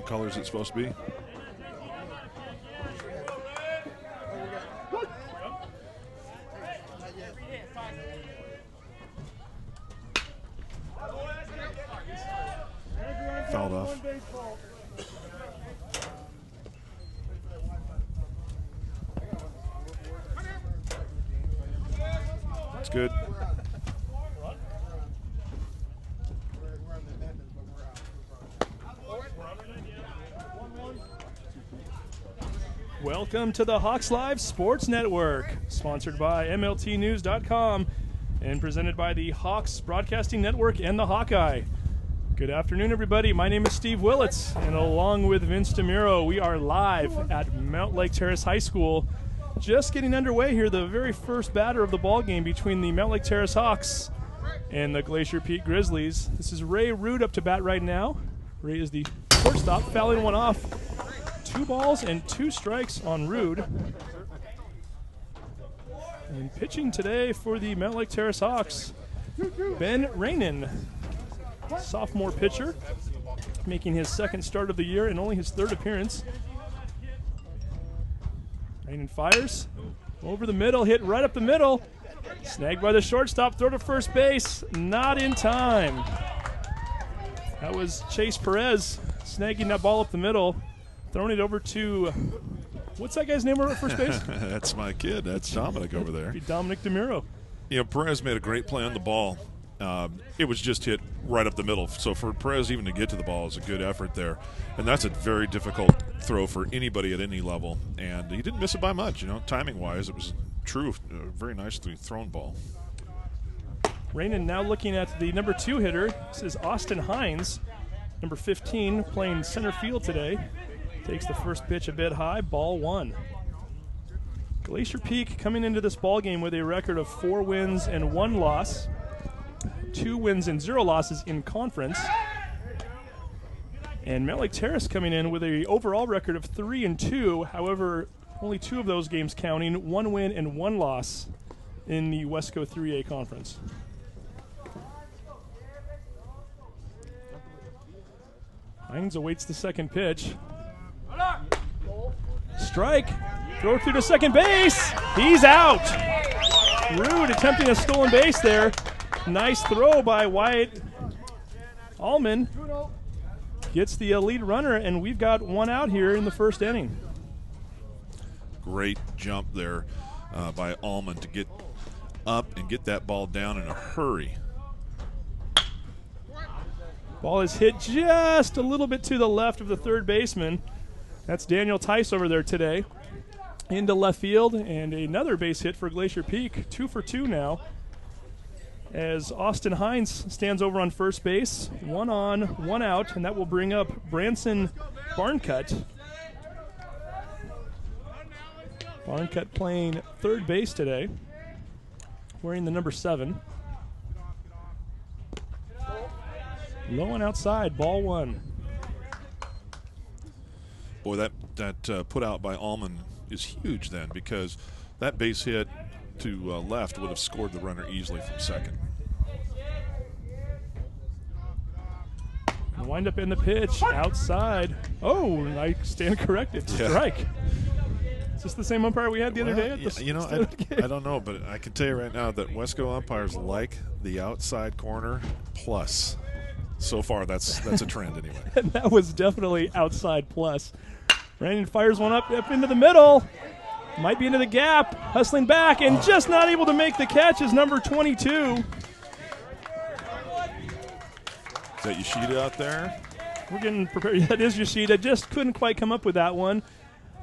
color is it supposed to be? Fouled off. That's good. Welcome to the Hawks Live Sports Network, sponsored by MLTnews.com and presented by the Hawks Broadcasting Network and the Hawkeye. Good afternoon, everybody. My name is Steve Willits, and along with Vince DeMuro, we are live at Mountlake Terrace High School. Just getting underway here, the very first batter of the ball game between the Mountlake Terrace Hawks and the Glacier Peak Grizzlies. This is Ray Root up to bat right now. Ray is the shortstop, fouling one off. 2 balls and 2 strikes on Rude. And pitching today for the Mountlake Terrace Hawks, Ben Rainin, sophomore pitcher, making his second start of the year and only his 3rd appearance. Rainin fires over the middle, hit right up the middle. Snagged by the shortstop, throw to first base, not in time. That was Chase Perez snagging that ball up the middle. Throwing it over to, what's that guy's name over at first base? That's my kid. That's Dominic over there. Dominic DeMuro. You know, Perez made a great play on the ball. It was just hit right up the middle. So for Perez even to get to the ball is a good effort there. And that's a very difficult throw for anybody at any level. And he didn't miss it by much, you know, timing-wise. It was true, very nicely thrown ball. Rainin now looking at the number 2 hitter. This is Austin Hines, number 15, playing center field today. Takes the first pitch a bit high, ball 1. Glacier Peak coming into this ball game with a record of 4 wins and 1 loss. 2 wins and 0 losses in conference. And Mountlake Terrace coming in with a overall record of 3-2. However, only 2 of those games counting, 1 win and 1 loss in the Wesco 3A conference. Hines awaits the second pitch. Strike. Throw through to second base. He's out. Rude attempting a stolen base there. Nice throw by Wyatt Allman. Gets the lead runner, and we've got 1 out here in the first inning. Great jump there by Allman to get up and get that ball down in a hurry. Ball is hit just a little bit to the left of the third baseman. That's Daniel Tice over there today. Into left field, and another base hit for Glacier Peak. 2 for 2 now. As Austin Hines stands over on first base. 1 on, 1 out, and that will bring up Branson Barncutt. Barncutt playing third base today, wearing the number 7. Low and outside, ball 1. Boy, that put out by Allman is huge then, because that base hit to left would have scored the runner easily from second. Wind up in the pitch, outside. Oh, I stand corrected. Strike. Is this the same umpire we had the other day? At the you know, I don't know, but I can tell you right now that Wesco umpires like the outside corner plus. So far, that's a trend anyway. And that was definitely outside plus. Brandon fires one up into the middle. Might be into the gap. Hustling back and just not able to make the catch is number 22. Is that Yoshida out there? We're getting prepared. That is Yoshida. Just couldn't quite come up with that one.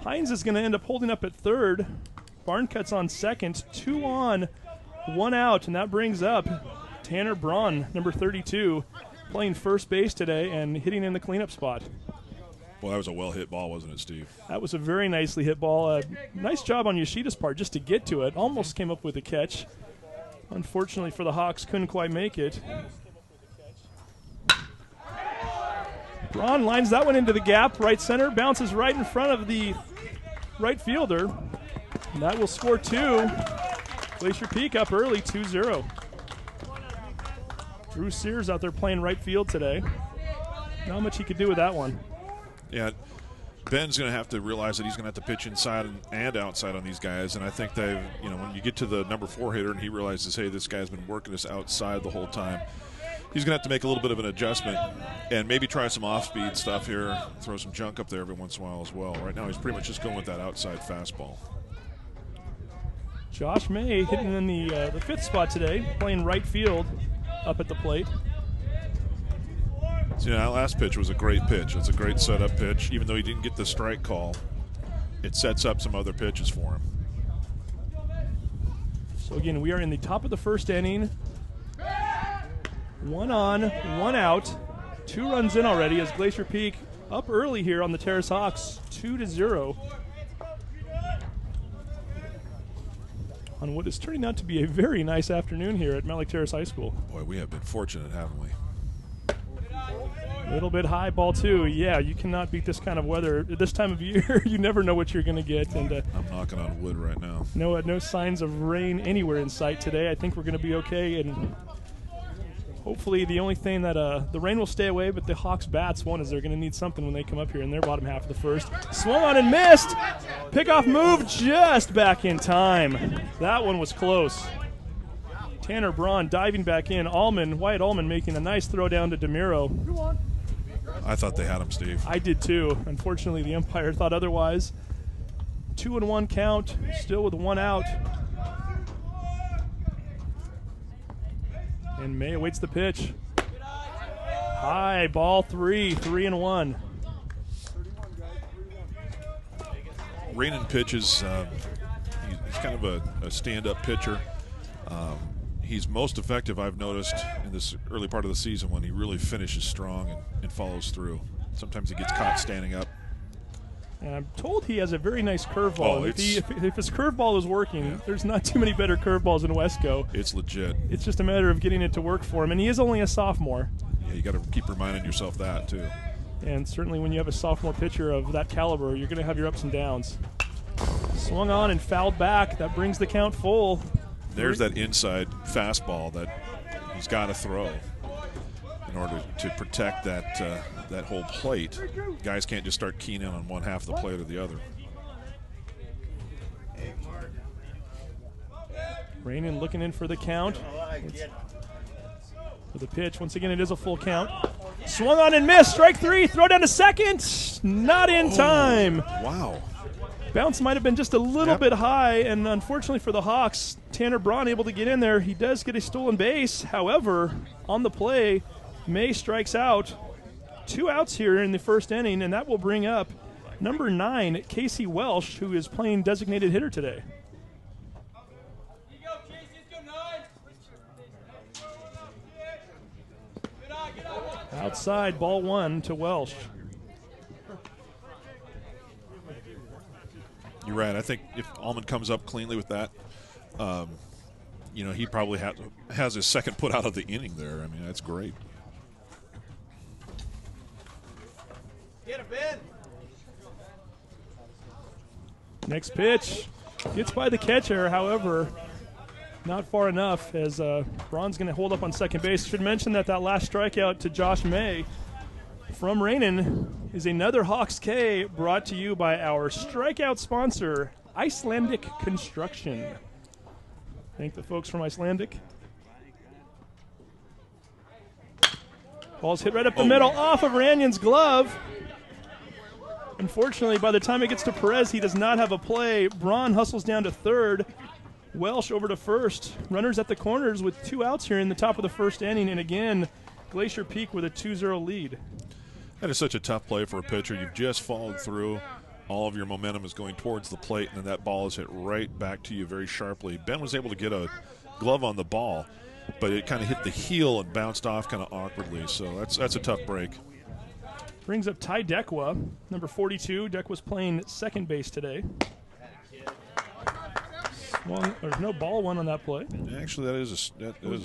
Hines is going to end up holding up at third. Barncutt's on second. 2 on, 1 out. And that brings up Tanner Braun, number 32, playing first base today and hitting in the cleanup spot. Well, that was a well-hit ball, wasn't it, Steve? That was a very nicely hit ball. Nice job on Yoshida's part just to get to it. Almost came up with a catch. Unfortunately for the Hawks, couldn't quite make it. Braun lines that one into the gap, right center, bounces right in front of the right fielder. And that will score 2. Glacier Peak up early, 2-0. Drew Sears out there playing right field today. Not much he could do with that one. Yeah, Ben's going to have to realize that he's going to have to pitch inside and outside on these guys. And I think they've, when you get to the number 4 hitter and he realizes, hey, this guy's been working us outside the whole time, he's going to have to make a little bit of an adjustment and maybe try some off-speed stuff here, throw some junk up there every once in a while as well. Right now he's pretty much just going with that outside fastball. Josh May hitting in the 5th spot today, playing right field up at the plate. So, that last pitch was a great pitch. It's a great setup pitch. Even though he didn't get the strike call, it sets up some other pitches for him. So again, we are in the top of the 1st inning. 1 on, 1 out. 2 runs in already as Glacier Peak up early here on the Terrace Hawks, 2-0. On what is turning out to be a very nice afternoon here at Mountlake Terrace High School. Boy, we have been fortunate, haven't we? A little bit high ball too. Yeah, you cannot beat this kind of weather. This time of year, you never know what you're going to get. And I'm knocking on wood right now. No signs of rain anywhere in sight today. I think we're going to be okay. And hopefully the only thing that the rain will stay away, but the Hawks bats, one is they're going to need something when they come up here in their bottom half of the 1st. Swung on and missed. Pickoff move just back in time. That one was close. Tanner Braun diving back in. Wyatt Allman making a nice throw down to DeMiro. I thought they had him, Steve. I did too. Unfortunately, the umpire thought otherwise. 2-1 count, still with 1 out. And May awaits the pitch. High, ball 3, 3-1. Rainin pitches. He's kind of a stand-up pitcher. He's most effective, I've noticed, in this early part of the season when he really finishes strong and follows through. Sometimes he gets caught standing up. And I'm told he has a very nice curveball. If his curveball is working, there's not too many better curveballs in Wesco. It's legit. It's just a matter of getting it to work for him. And he is only a sophomore. Yeah, you got to keep reminding yourself that, too. And certainly when you have a sophomore pitcher of that caliber, you're going to have your ups and downs. Swung on and fouled back. That brings the count full. There's that inside fastball that he's got to throw in order to protect that whole plate. Guys can't just start keying in on one half of the plate or the other. Rainin looking in for the count. For the pitch. Once again, it is a full count. Swung on and missed. Strike 3. Throw down to second. Not in time. Wow. Bounce might have been just a little bit high, and unfortunately for the Hawks, Tanner Braun able to get in there. He does get a stolen base. However, on the play, May strikes out. 2 outs here in the 1st inning, and that will bring up number 9, Casey Welsh, who is playing designated hitter today. Outside, ball 1 to Welsh. You're right. I think if Allman comes up cleanly with that, he probably has his second put out of the inning there. I mean, that's great. Get it, Ben. Next pitch gets by the catcher, however, not far enough as Braun's going to hold up on second base. Should mention that last strikeout to Josh May from Rainin is another Hawks K brought to you by our strikeout sponsor, Icelandic Construction. Thank the folks from Icelandic. Ball's hit right up the middle off of Rannion's glove. Unfortunately, by the time it gets to Perez, he does not have a play. Braun hustles down to third. Welsh over to first. Runners at the corners with 2 outs here in the top of the 1st inning. And again, Glacier Peak with a 2-0 lead. That is such a tough play for a pitcher. You've just followed through. All of your momentum is going towards the plate, and then that ball is hit right back to you very sharply. Ben was able to get a glove on the ball, but it kind of hit the heel and bounced off kind of awkwardly. So that's a tough break. Brings up Ty Dekwa, number 42. Dekwa's playing second base today. There's no ball one on that play. Actually, that is a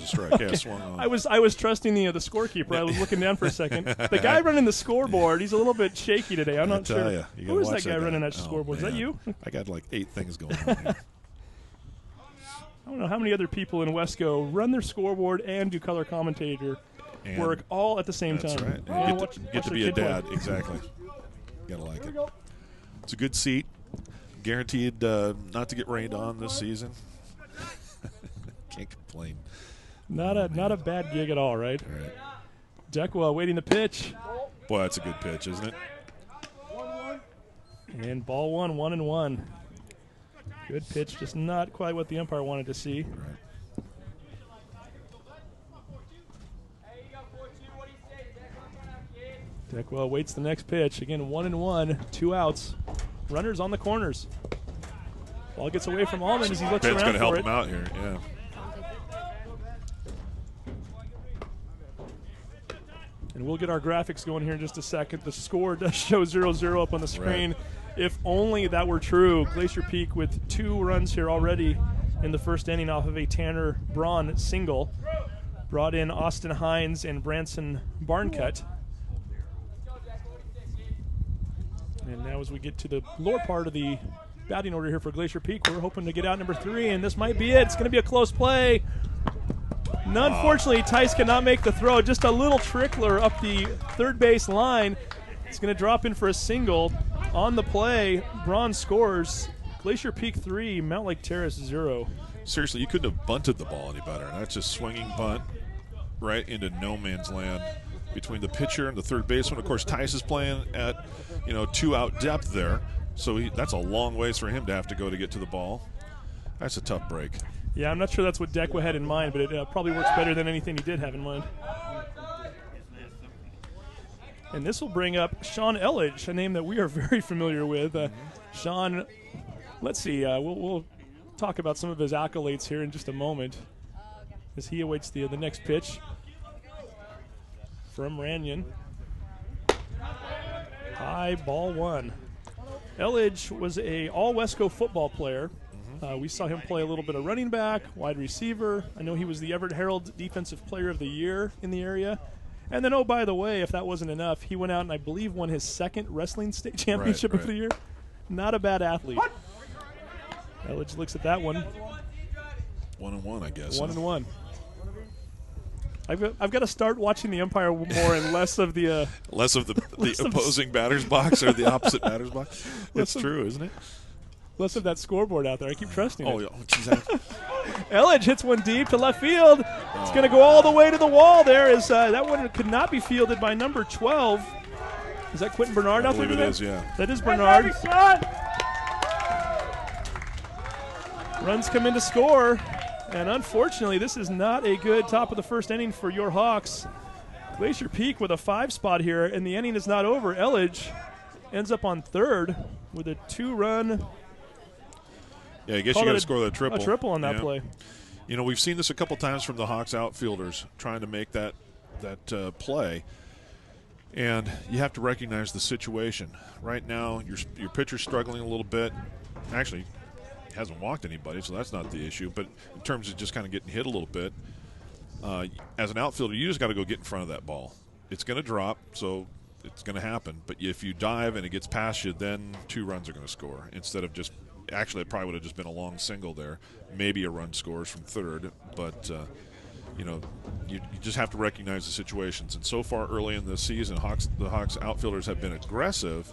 strike. Okay. Yeah, swung on. I was trusting the scorekeeper. I was looking down for a second. The guy running the scoreboard, he's a little bit shaky today. I'm not sure. Who is that guy running that scoreboard? Man. Is that you? I got like 8 things going on here. I don't know how many other people in Wesco run their scoreboard and do color commentator work all at the same time. That's right. Get to be a dad. Exactly. gotta like it. It's a good seat. Guaranteed not to get rained on this season. Can't complain. Not a bad gig at all, right? All right. Decwa awaiting the pitch. Boy, that's a good pitch, isn't it? And ball 1-1. Good pitch, just not quite what the umpire wanted to see. Right. Decwa waits the next pitch. Again, 1-1, 2 outs. Runners on the corners. Ball gets away from Allman as he looks Ben's around going to help for it. him out here, yeah. And we'll get our graphics going here in just a second. The score does show 0-0 up on the screen. Right. If only that were true. Glacier Peak with 2 runs here already in the first inning off of a Tanner Braun single. Brought in Austin Hines and Branson Barncutt. And now as we get to the lower part of the batting order here for Glacier Peak, we're hoping to get out number 3, and this might be it. It's going to be a close play. And unfortunately, Tice cannot make the throw. Just a little trickler up the third base line. It's going to drop in for a single. On the play, Braun scores. Glacier Peak 3, Mountlake Terrace 0. Seriously, you couldn't have bunted the ball any better. That's a swinging bunt right into no man's land between the pitcher and the third baseman. Of course, Tice is playing at 2-out depth there, so that's a long ways for him to have to go to get to the ball. That's a tough break. Yeah, I'm not sure that's what Decwa had in mind, but it probably works better than anything he did have in mind. And this will bring up Sean Elledge, a name that we are very familiar with. Sean, let's see, we'll talk about some of his accolades here in just a moment as he awaits the next pitch from Ranyon. High ball 1. Elledge was a all-Wesco football player. We saw him play a little bit of running back, wide receiver. I know he was the Everett Herald Defensive Player of the Year in the area. And then, oh, by the way, if that wasn't enough, he went out and I believe won his 2nd wrestling state championship of the year. Not a bad athlete. Elledge looks at that one. 1-1, I guess. 1-1. I've got to start watching the umpire more and less of the the opposing batter's box or the opposite batter's box. It's true, isn't it? Less of that scoreboard out there. I keep trusting it. Geez, Elledge hits one deep to left field. It's going to go all the way to the wall there. As that one could not be fielded by number 12. Is that Quentin Bernard out there? I believe it is, yeah. That is Bernard. Runs come in to score. And unfortunately, this is not a good top of the first inning for your Hawks. Glacier Peak with a 5 spot here, and the inning is not over. Elledge ends up on 3rd with a 2-run. Yeah, I guess you got to score that triple. A triple on that play. We've seen this a couple times from the Hawks outfielders trying to make that play, and you have to recognize the situation. Right now, your pitcher's struggling a little bit. Actually, he hasn't walked anybody, so that's not the issue. But in terms of just kind of getting hit a little bit, as an outfielder, you just got to go get in front of that ball. It's going to drop, so it's going to happen. But if you dive and it gets past you, then 2 runs are going to score instead of just. Actually, it probably would have just been a long single there. Maybe a run scores from 3rd, but you just have to recognize the situations. And so far early in the season, the Hawks outfielders have been aggressive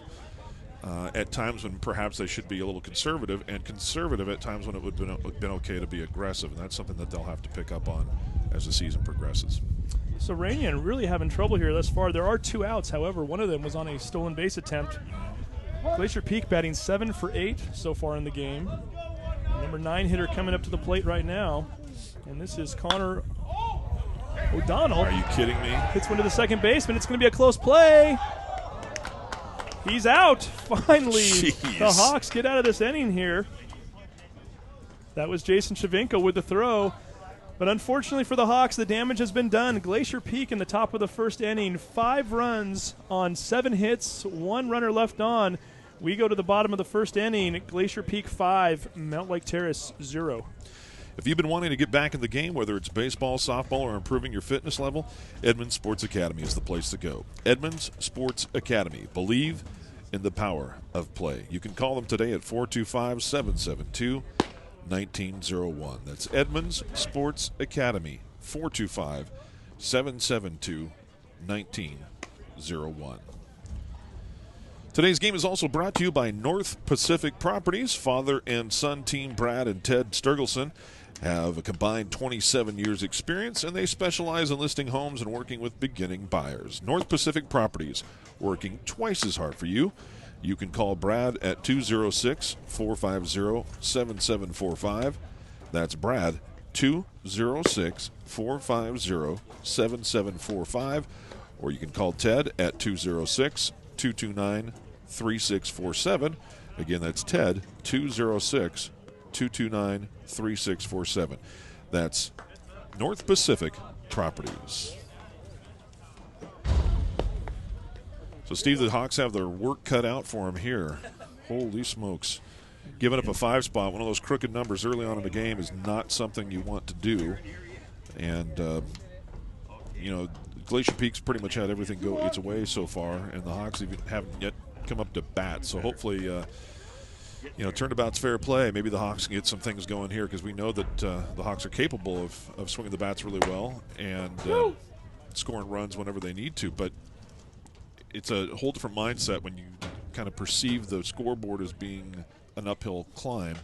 at times when perhaps they should be a little conservative, and conservative at times when it would have been okay to be aggressive. And that's something that they'll have to pick up on as the season progresses. So Ranyon really having trouble here thus far. There are 2 outs, however, one of them was on a stolen base attempt. Glacier Peak batting 7 for 8 so far in the game. Number 9 hitter coming up to the plate right now. And this is Connor O'Donnell. Are you kidding me? Hits one to the second baseman. It's going to be a close play. He's out. Finally, Jeez. The Hawks get out of this inning here. That was Jason Shavinko with the throw. But unfortunately for the Hawks, the damage has been done. Glacier Peak in the top of the first inning, 5 runs on 7 hits, 1 runner left on. We go to the bottom of the first inning. Glacier Peak 5, Mountlake Terrace 0. If you've been wanting to get back in the game, whether it's baseball, softball, or improving your fitness level, Edmonds Sports Academy is the place to go. Edmonds Sports Academy. Believe in the power of play. You can call them today at 425-772-1901. That's Edmonds Sports Academy, 425-772-1901. Today's game is also brought to you by North Pacific Properties. Father and son team Brad and Ted Sturgelson have a combined 27 years experience, and they specialize in listing homes and working with beginning buyers. North Pacific Properties, working twice as hard for you. You can call Brad at 206-450-7745. That's Brad, 206-450-7745. Or you can call Ted at 206-229-3647. Again, that's Ted, 206-229-3647. That's North Pacific Properties. So, Steve, the Hawks have their work cut out for them here. Holy smokes. Giving up a 5 spot, one of those crooked numbers early on in the game, is not something you want to do. And, Glacier Peak's pretty much had everything go its way so far, and the Hawks even haven't yet come up to bat. So hopefully, turnabout's fair play. Maybe the Hawks can get some things going here, because we know that the Hawks are capable of swinging the bats really well and scoring runs whenever they need to. But it's a whole different mindset when you kind of perceive the scoreboard as being an uphill climb.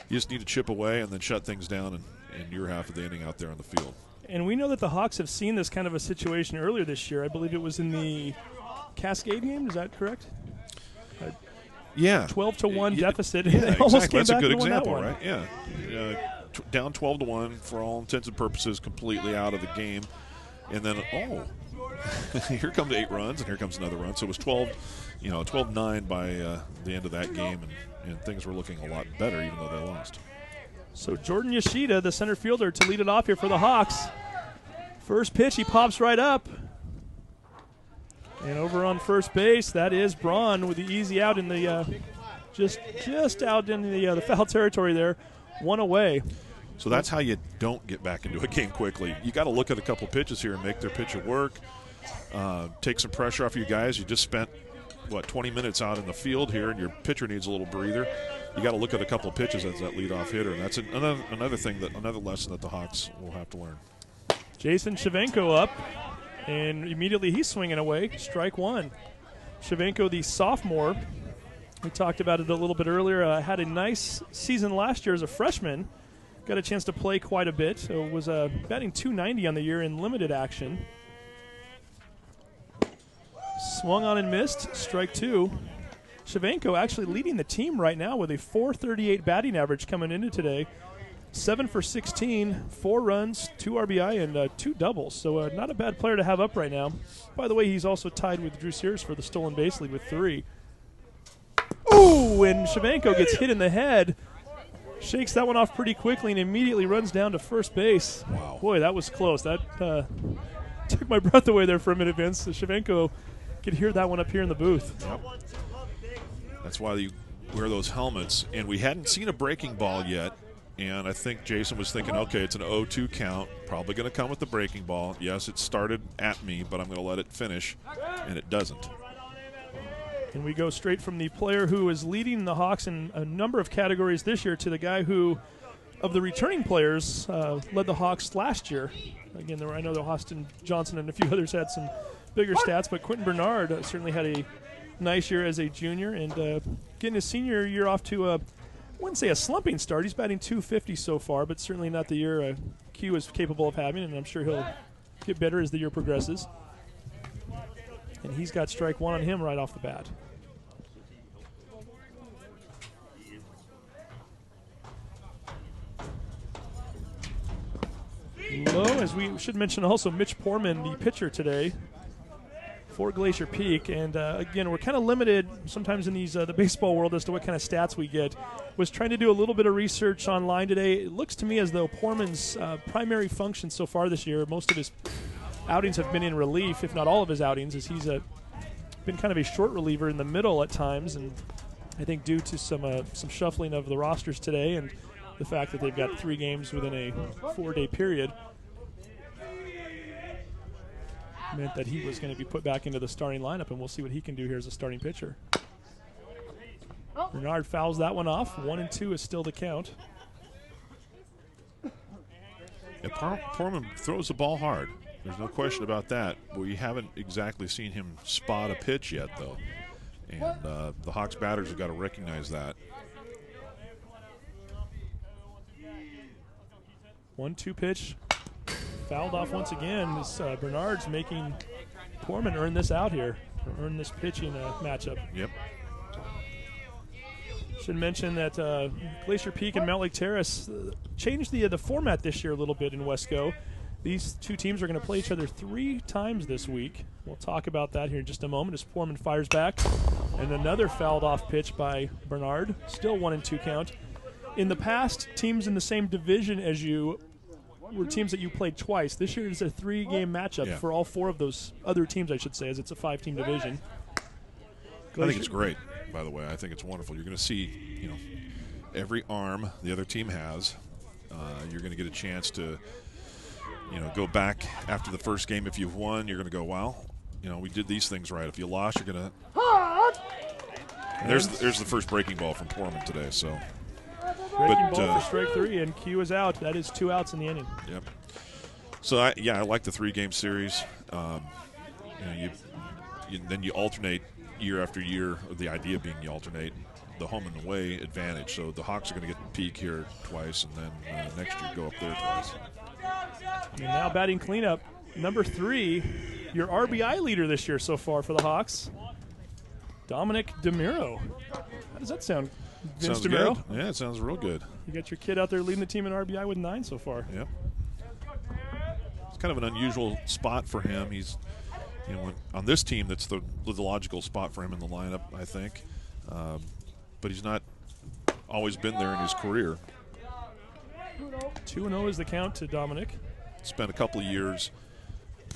You just need to chip away and then shut things down in your half of the inning out there on the field. And we know that the Hawks have seen this kind of a situation earlier this year. I believe it was in the Cascade game. Is that correct? Yeah. 12-1 deficit. Yeah, They almost exactly. came That's a back good and won that example, one. right? Yeah. Down 12-1 for all intents and purposes, completely out of the game. And then, here comes 8 runs, and here comes another run. So it was 12-9 by the end of that game, and things were looking a lot better, even though they lost. So Jordan Yoshida, the center fielder, to lead it off here for the Hawks. First pitch, he pops right up. And over on first base, that is Braun with the easy out in the just out in the foul territory there. One away. So that's how you don't get back into a game quickly. You got to look at a couple pitches here and make their pitcher work. Take some pressure off you guys. You just spent 20 minutes out in the field here, and your pitcher needs a little breather. You got to look at a couple of pitches as that leadoff hitter, and that's another lesson that the Hawks will have to learn. Jason Shavenko up, and immediately he's swinging away. Strike one. Shavenko, the sophomore, we talked about it a little bit earlier, had a nice season last year as a freshman. Got a chance to play quite a bit. So was batting .290 on the year in limited action. Swung on and missed. Strike two. Shavenko actually leading the team right now with a .438 batting average coming into today. 7 for 16, 4 runs, 2 RBI, and 2 doubles. So not a bad player to have up right now. By the way, he's also tied with Drew Sears for the stolen base lead with 3. Ooh, and Shavenko gets hit in the head. Shakes that one off pretty quickly and immediately runs down to first base. Wow. Boy, that was close. That took my breath away there for a minute, Vince. So Shavenko could hear that one up here in the booth. Yep. That's why you wear those helmets. And we hadn't seen a breaking ball yet. And I think Jason was thinking, okay, it's an 0-2 count. Probably going to come with the breaking ball. Yes, it started at me, but I'm going to let it finish. And it doesn't. And we go straight from the player who is leading the Hawks in a number of categories this year to the guy who, of the returning players, led the Hawks last year. Again, I know that Austin Johnson and a few others had some bigger stats, but Quentin Bernard certainly had a nice year as a junior and getting his senior year off to I wouldn't say a slumping start. He's batting .250 so far, but certainly not the year Q is capable of having, and I'm sure he'll get better as the year progresses. And he's got strike one on him right off the bat. Low, as we should mention also, Mitch Poorman, the pitcher today for Glacier Peak. And again, we're kind of limited sometimes in these the baseball world as to what kind of stats we get. Was trying to do a little bit of research online today. It looks to me as though Poorman's primary function so far this year, most of his outings have been in relief, if not all of his outings, as he's been kind of a short reliever in the middle at times. And I think due to some shuffling of the rosters today and the fact that they've got 3 games within a 4-day period, meant that he was going to be put back into the starting lineup, and we'll see what he can do here as a starting pitcher. Bernard fouls that one off. 1-2 is still the count. Yeah, Poorman throws the ball hard. There's no question about that. We haven't exactly seen him spot a pitch yet, though. And the Hawks batters have got to recognize that. 1-2 pitch. Fouled off once again. This Bernard's making Poorman earn this out here, or earn this pitching matchup. Yep. Should mention that Glacier Peak and Mountlake Terrace changed the format this year a little bit in Wesco. These two teams are going to play each other 3 times this week. We'll talk about that here in just a moment as Poorman fires back. And another fouled off pitch by Bernard. Still 1-2 count. In the past, teams in the same division as you were teams that you played twice. This year is a 3-game matchup for all 4 of those other teams, I should say, as it's a 5-team division. I think it's great, by the way. I think it's wonderful. You're going to see, every arm the other team has. You're going to get a chance to, go back after the first game. If you've won, you're going to go, wow, we did these things right. If you lost, you're going to. There's the first breaking ball from Poorman today. So. Breaking ball for strike 3, and Q is out. That is 2 outs in the inning. Yep. So I like the 3-game series. Then you alternate year after year. The idea being you alternate the home and away advantage. So the Hawks are going to get the peak here twice, and then next year go up there twice. And now batting cleanup, number 3, your RBI leader this year so far for the Hawks, Dominic DeMiro. How does that sound? Vince Sounds DeMiro? good. Yeah, it sounds real good. You got your kid out there leading the team in RBI with 9 so far. Yep. It's kind of an unusual spot for him. He's, on this team, that's the logical spot for him in the lineup, I think. But he's not always been there in his career. 2-0 is the count to Dominic. Spent a couple of years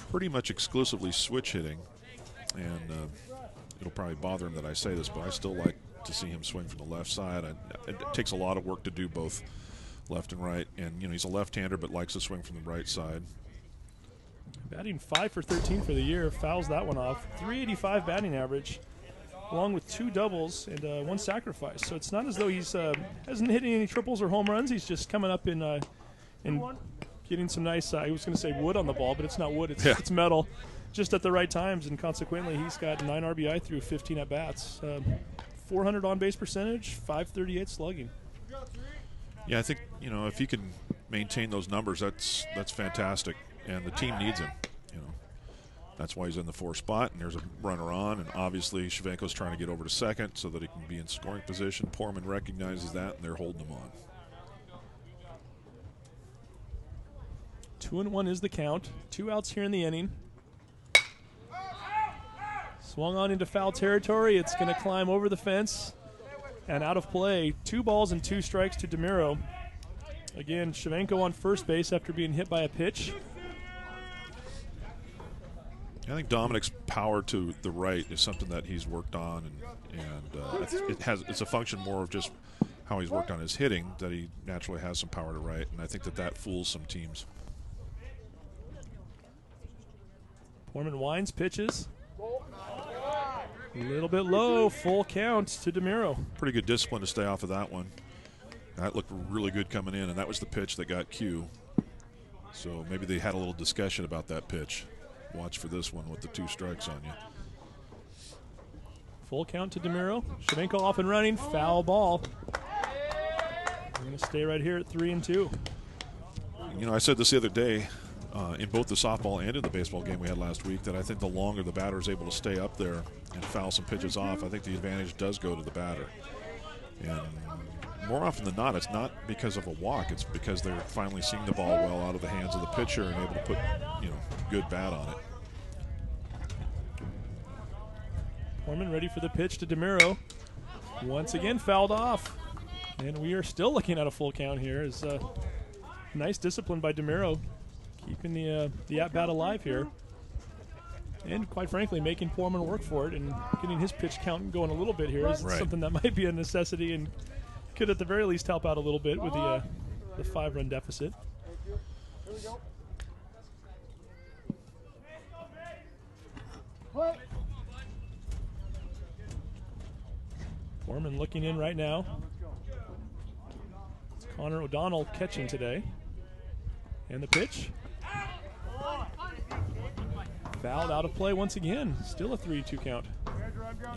pretty much exclusively switch hitting, and it'll probably bother him that I say this, but I still like to see him swing from the left side. It takes a lot of work to do both left and right, and he's a left-hander but likes to swing from the right side. Batting 5 for 13 for the year, fouls that one off. 385 batting average, along with 2 doubles and 1 sacrifice. So it's not as though he's hasn't hit any triples or home runs. He's just coming up in getting some nice. I was going to say wood on the ball, but it's not wood. It's metal, just at the right times, and consequently he's got 9 RBI through 15 at bats. 400 on-base percentage, 538 slugging. Yeah, I think if he can maintain those numbers, that's fantastic, and the team needs him. That's why he's in the 4th spot, and there's a runner on, and obviously Shevchenko's trying to get over to second so that he can be in scoring position. Poorman recognizes that, and they're holding him on. 2-1 is the count. 2 outs here in the inning. Swung on into foul territory. It's going to climb over the fence and out of play. 2 balls and 2 strikes to DeMiro. Again, Shevchenko on first base after being hit by a pitch. I think Dominic's power to the right is something that he's worked on, and it's a function more of just how he's worked on his hitting, that he naturally has some power to right, and I think that fools some teams. Poorman winds, pitches. A little bit low, full count to DeMiro. Pretty good discipline to stay off of that one. That looked really good coming in, and that was the pitch that got Q. So maybe they had a little discussion about that pitch. Watch for this one with the 2 strikes on you. Full count to DeMiro. Shevchenko off and running, foul ball. We're going to stay right here at 3-2. I said this the other day, in both the softball and in the baseball game we had last week, that I think the longer the batter is able to stay up there and foul some pitches off, I think the advantage does go to the batter. And more often than not, it's not because of a walk. It's because they're finally seeing the ball well out of the hands of the pitcher and able to put, good bat on it. Poorman ready for the pitch to DeMiro. Once again fouled off. And we are still looking at a full count here. It's nice discipline by DeMiro, keeping the at-bat alive here. And quite frankly, making Poorman work for it and getting his pitch count going a little bit here is something that might be a necessity and could at the very least help out a little bit with the 5-run deficit. Here we go. Poorman looking in right now. It's Connor O'Donnell catching today. And the pitch. Fouled out of play once again. Still a 3-2 count.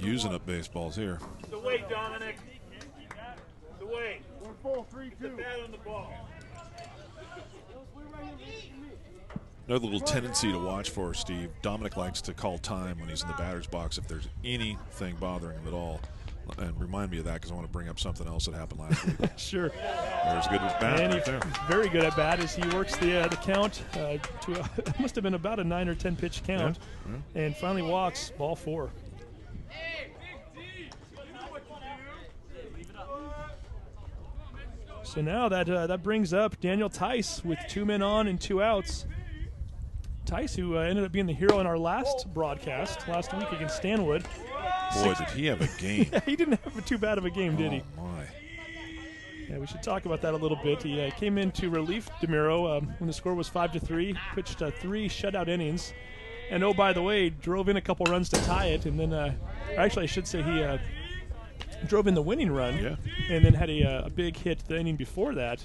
using up baseballs here. The weight, Dominic. The weight. The bat on the ball. Another little tendency to watch for, Steve. Dominic likes to call time when he's in the batter's box if there's anything bothering him at all. And remind me of that because I want to bring up something else that happened last week. Sure. There's a good bat and right there. Very good at bat as he works the count to it must have been about a 9 or 10 pitch count, and finally walks ball 4. So now that brings up Daniel Tice with 2 men on and 2 outs. Tice, who ended up being the hero in our last broadcast last week against Stanwood. Boy, did he have a game. He didn't have too bad of a game, did he? Oh, my. Yeah, we should talk about that a little bit. He came in to relief DeMiro when the score was 5-3, pitched 3 shutout innings, and oh, by the way, drove in a couple runs to tie it, and then, actually I should say he drove in the winning run, and then had a big hit the inning before that,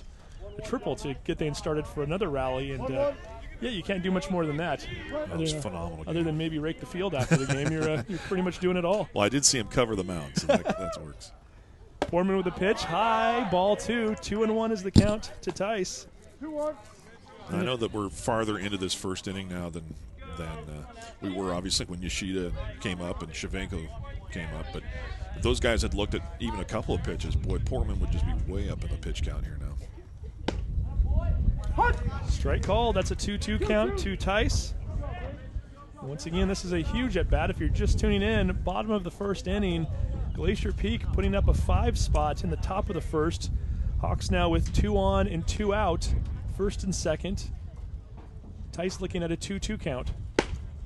a triple to get things started for another rally, and you can't do much more than that. That was phenomenal. Other than maybe rake the field after the game, you're pretty much doing it all. Well, I did see him cover the mound, so that works. Foreman with a pitch, high, ball 2. 2-1 is the count to Tice. I know that we're farther into this first inning now than we were, obviously, when Yoshida came up and Shavenko came up. But if those guys had looked at even a couple of pitches, boy, Portman would just be way up in the pitch count here now. Strike call. That's a 2-2 count to Tice. Once again, this is a huge at-bat. If you're just tuning in, bottom of the first inning, Glacier Peak putting up a 5 spot in the top of the first. Hawks now with 2 on and 2 out, first and second. Tice looking at a 2-2 count.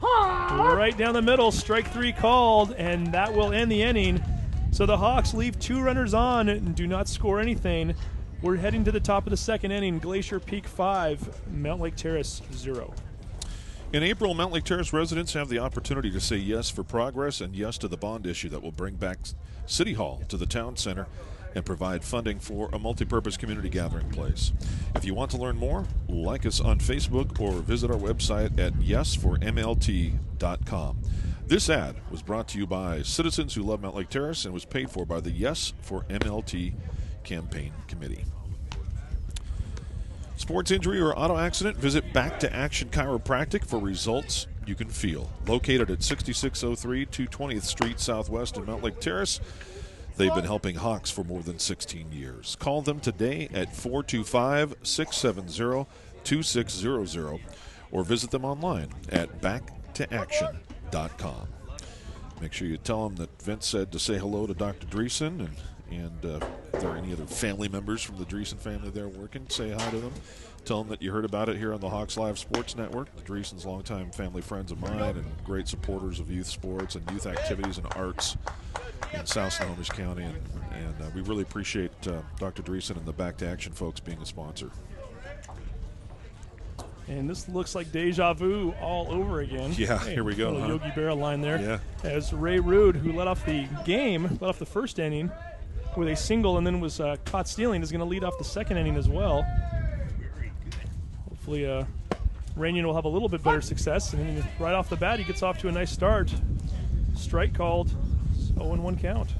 Right down the middle, strike 3 called, and that will end the inning. So the Hawks leave 2 runners on and do not score anything. We're heading to the top of the second inning. Glacier Peak 5, Mountlake Terrace 0. In April, Mountlake Terrace residents have the opportunity to say yes for progress and yes to the bond issue that will bring back City Hall to the town center and provide funding for a multi-purpose community gathering place. If you want to learn more, like us on Facebook or visit our website at yesformlt.com. This ad was brought to you by citizens who love Mountlake Terrace and was paid for by the Yes for MLT campaign committee. Sports injury or auto accident? Visit Back to Action Chiropractic for results you can feel. Located at 6603 220th Street Southwest in Mountlake Terrace, they've been helping Hawks for more than 16 years. Call them today at 425-670-2600 or visit them online at backtooaction.com. Make sure you tell them that Vince said to say hello to Dr. Dreesen, and if there are any other family members from the Dreesen family there working, say hi to them. Tell them that you heard about it here on the Hawks Live Sports Network. The Dreesens, longtime family friends of mine and great supporters of youth sports and youth activities and arts in South Snohomish County. And we really appreciate Dr. Dreesen and the Back to Action folks being a sponsor. And this looks like deja vu all over again. Yeah, here we go. Yogi Berra line there. Yeah. As Ray Rude, who led off the first inning with a single and then was caught stealing, is going to lead off the second inning as well. Hopefully Rainian will have a little bit better success. And then right off the bat, he gets off to a nice start. Strike called, 0-1 count.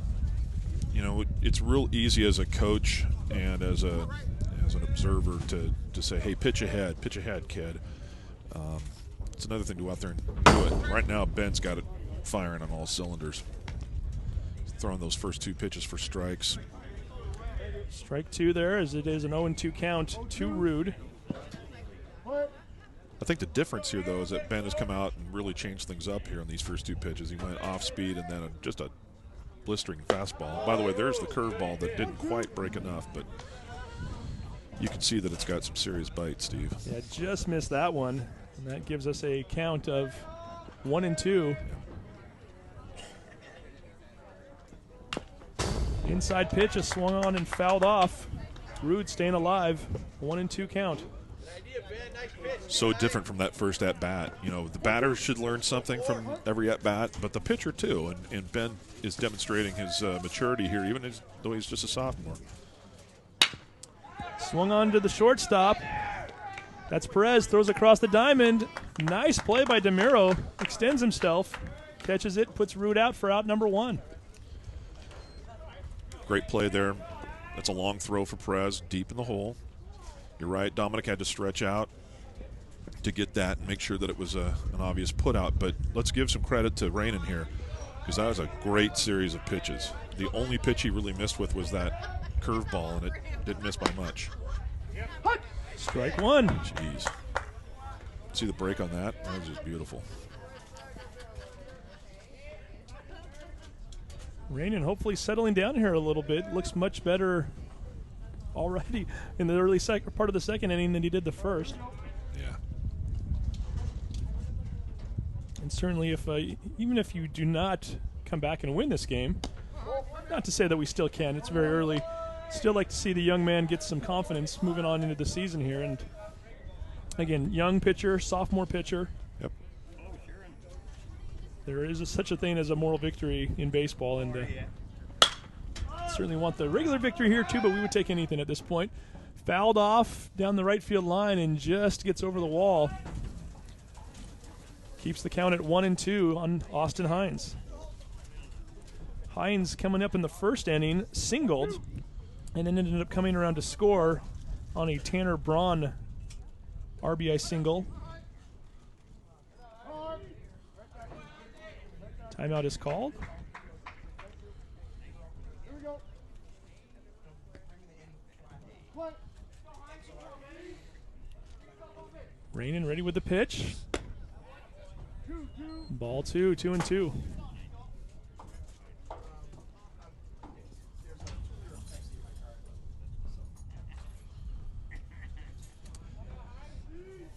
You know, it's real easy as a coach and as an observer to say, hey, pitch ahead, kid. It's another thing to go out there and do it. Right now, Ben's got it firing on all cylinders. He's throwing those first 2 pitches for strikes. Strike 2 there, as it is an 0-2 count to Rude. I think the difference here, though, is that Ben has come out and really changed things up here on these first 2 pitches. He went off speed and then just a blistering fastball. By the way, there's the curveball that didn't quite break enough, but you can see that it's got some serious bite, Steve. Yeah, just missed that one, and that gives us a count of 1-2. Inside pitch is swung on and fouled off. Rude staying alive. 1-2 count. So different from that first at-bat. You know, the batter should learn something from every at-bat, but the pitcher too. And Ben is demonstrating his maturity here, even though he's just a sophomore. Swung on to the shortstop. That's Perez. Throws across the diamond. Nice play by DeMiro. Extends himself. catches it, puts Root out for out number 1. Great play there. That's a long throw for Perez, deep in the hole. You're right, Dominic had to stretch out to get that and make sure that it was an obvious put out. But let's give some credit to Rainin here, because that was a great series of pitches. The only pitch he really missed with was that curveball, and it didn't miss by much. Strike 1. Jeez. See the break on that? That was just beautiful. Rainin hopefully settling down here a little bit. Looks much better already in the early part of the second inning than he did the first. Yeah. And certainly, if even if you do not come back and win this game, not to say that we still can, it's very early. Still like to see the young man get some confidence moving on into the season here. And again, young pitcher, sophomore pitcher. Yep. There is such a thing as a moral victory in baseball, and certainly want the regular victory here too, but we would take anything at this point. Fouled off down the right field line and just gets over the wall. Keeps the count at 1-2 on Austin Hines. Hines coming up in the first inning, singled, and then ended up coming around to score on a Tanner Braun RBI single. Timeout is called. Rainin ready with the pitch. Ball 2, 2-2.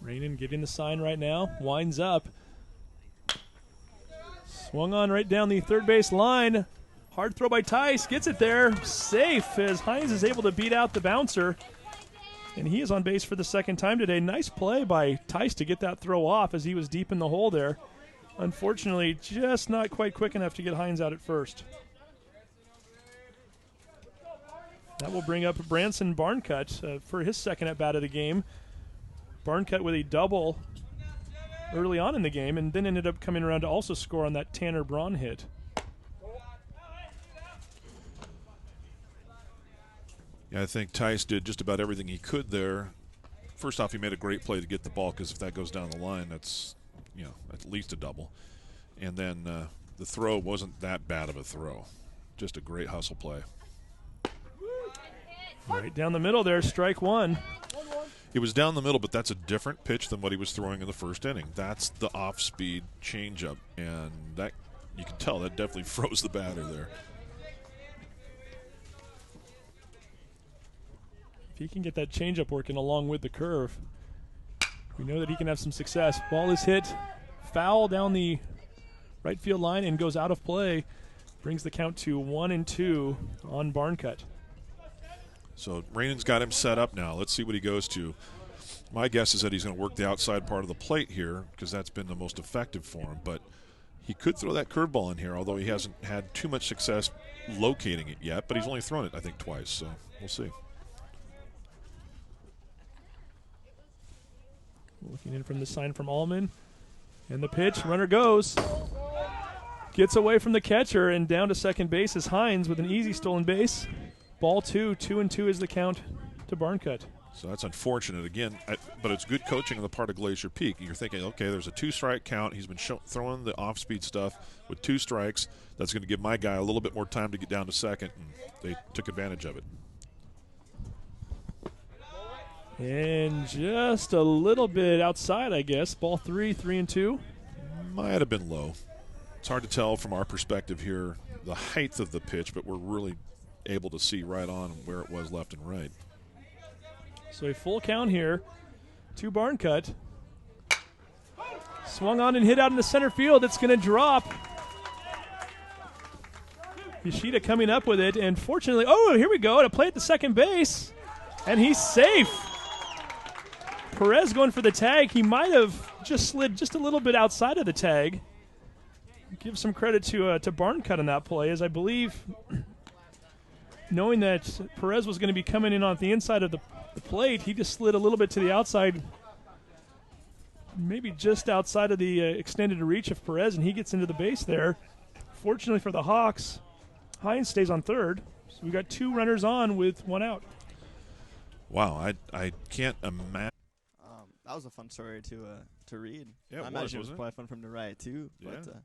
Rainin getting the sign right now. Winds up. Swung on right down the third base line. Hard throw by Tice. Gets it there. Safe as Hines is able to beat out the bouncer. And he is on base for the second time today. Nice play by Tice to get that throw off as he was deep in the hole there. Unfortunately, just not quite quick enough to get Hines out at first. That will bring up Branson Barncutt for his second at-bat of the game. Barncutt with a double early on in the game, and then ended up coming around to also score on that Tanner Braun hit. Yeah, I think Tice did just about everything he could there. First off, he made a great play to get the ball, because if that goes down the line, that's, you know, at least a double. And then the throw wasn't that bad of a throw. Just a great hustle play. Right down the middle there, strike 1. It was down the middle, but that's a different pitch than what he was throwing in the first inning. That's the off-speed changeup, and that, you can tell that definitely froze the batter there. If he can get that changeup working along with the curve, we know that he can have some success. Ball is hit foul down the right field line and goes out of play. Brings the count to 1-2 on Barncutt. So Rainin's got him set up now. Let's see what he goes to. My guess is that he's going to work the outside part of the plate here, because that's been the most effective for him. But he could throw that curveball in here, although he hasn't had too much success locating it yet. But he's only thrown it, I think, twice, so we'll see. Looking in from the sign from Allman. And the pitch, runner goes. Gets away from the catcher, and down to second base is Hines with an easy stolen base. Ball 2, 2-2 is the count to Barncutt. So that's unfortunate again, but it's good coaching on the part of Glacier Peak. You're thinking, okay, there's a 2-strike count. He's been throwing the off-speed stuff with 2 strikes. That's going to give my guy a little bit more time to get down to second, and they took advantage of it. And just a little bit outside, I guess. Ball 3, 3-2. Might have been low. It's hard to tell from our perspective here the height of the pitch, but we're really able to see right on where it was left and right. So a full count here to Barncutt. Swung on and hit out in the center field. It's going to drop. Yoshida coming up with it, and fortunately, oh, here we go, to play at the second base, and he's safe. Perez going for the tag. He might have just slid just a little bit outside of the tag. Give some credit to Barncutt on that play, as I believe, knowing that Perez was going to be coming in on the inside of the plate, he just slid a little bit to the outside, maybe just outside of the extended reach of Perez, and he gets into the base there. Fortunately for the Hawks, Hines stays on third. So we got 2 runners on with 1 out. Wow, I can't imagine. That was a fun story to read. Yeah, I imagine it was wasn't probably fun for him to write too. Yeah, But,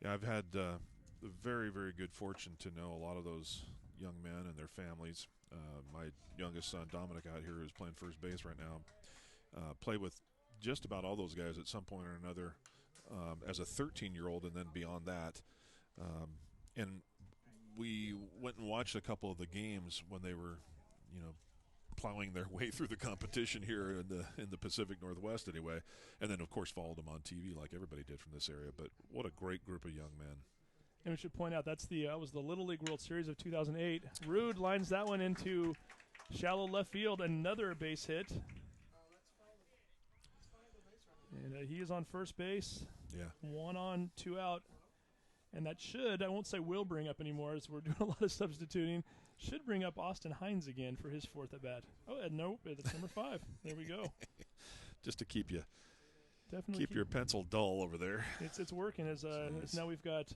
yeah. I've had the very, very good fortune to know a lot of those young men and their families. My youngest son, Dominic, out here, who's playing first base right now, played with just about all those guys at some point or another as a 13-year-old and then beyond that. And we went and watched a couple of the games when they were, plowing their way through the competition here in the Pacific Northwest anyway, and then of course followed them on TV like everybody did from this area. But what a great group of young men. And we should point out that was the Little League World Series of 2008. Rude lines that one into shallow left field, another base hit. And he is on first base. Yeah. 1 on, 2 out. And that I won't say will bring up anymore as we're doing a lot of substituting, should bring up Austin Hines again for his 4th at bat. Oh, nope, it's number 5. There we go. Just to keep you, definitely keep your pencil dull over there. It's working as now we've got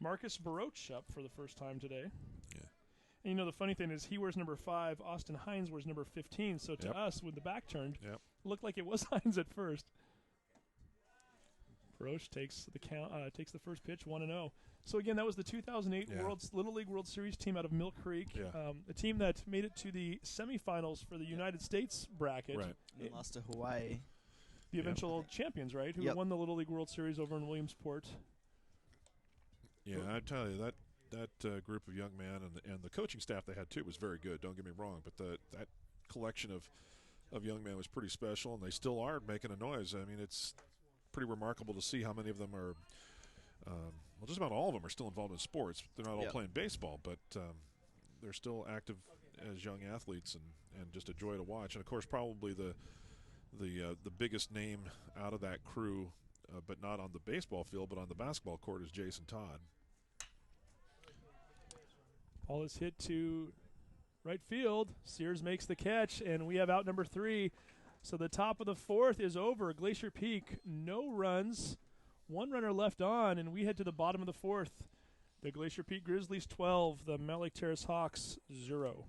Marcus Baroch up for the first time today. Yeah. And the funny thing is he wears number 5, Austin Hines wears number 15. So to us, with the back turned, it looked like it was Hines at first. Baroch takes the first pitch, 1-0. So again, that was the 2008 Little League World Series team out of Mill Creek, a team that made it to the semifinals for the United States bracket. Right. and lost to Hawaii. The eventual champions, right? Who won the Little League World Series over in Williamsport. Yeah, I tell you that group of young men and the coaching staff they had too was very good. Don't get me wrong, but that collection of young men was pretty special, and they still are making a noise. I mean, it's pretty remarkable to see how many of them are. Well, just about all of them are still involved in sports. They're not all playing baseball, but they're still active as young athletes, and just a joy to watch. And of course, probably the biggest name out of that crew, but not on the baseball field, but on the basketball court, is Jason Todd. Ball is hit to right field. Sears makes the catch, and we have out number 3. So the top of the 4th is over. Glacier Peak, no runs. 1 runner left on, and we head to the bottom of the 4th. The Glacier Peak Grizzlies 12, the Mountlake Terrace Hawks 0.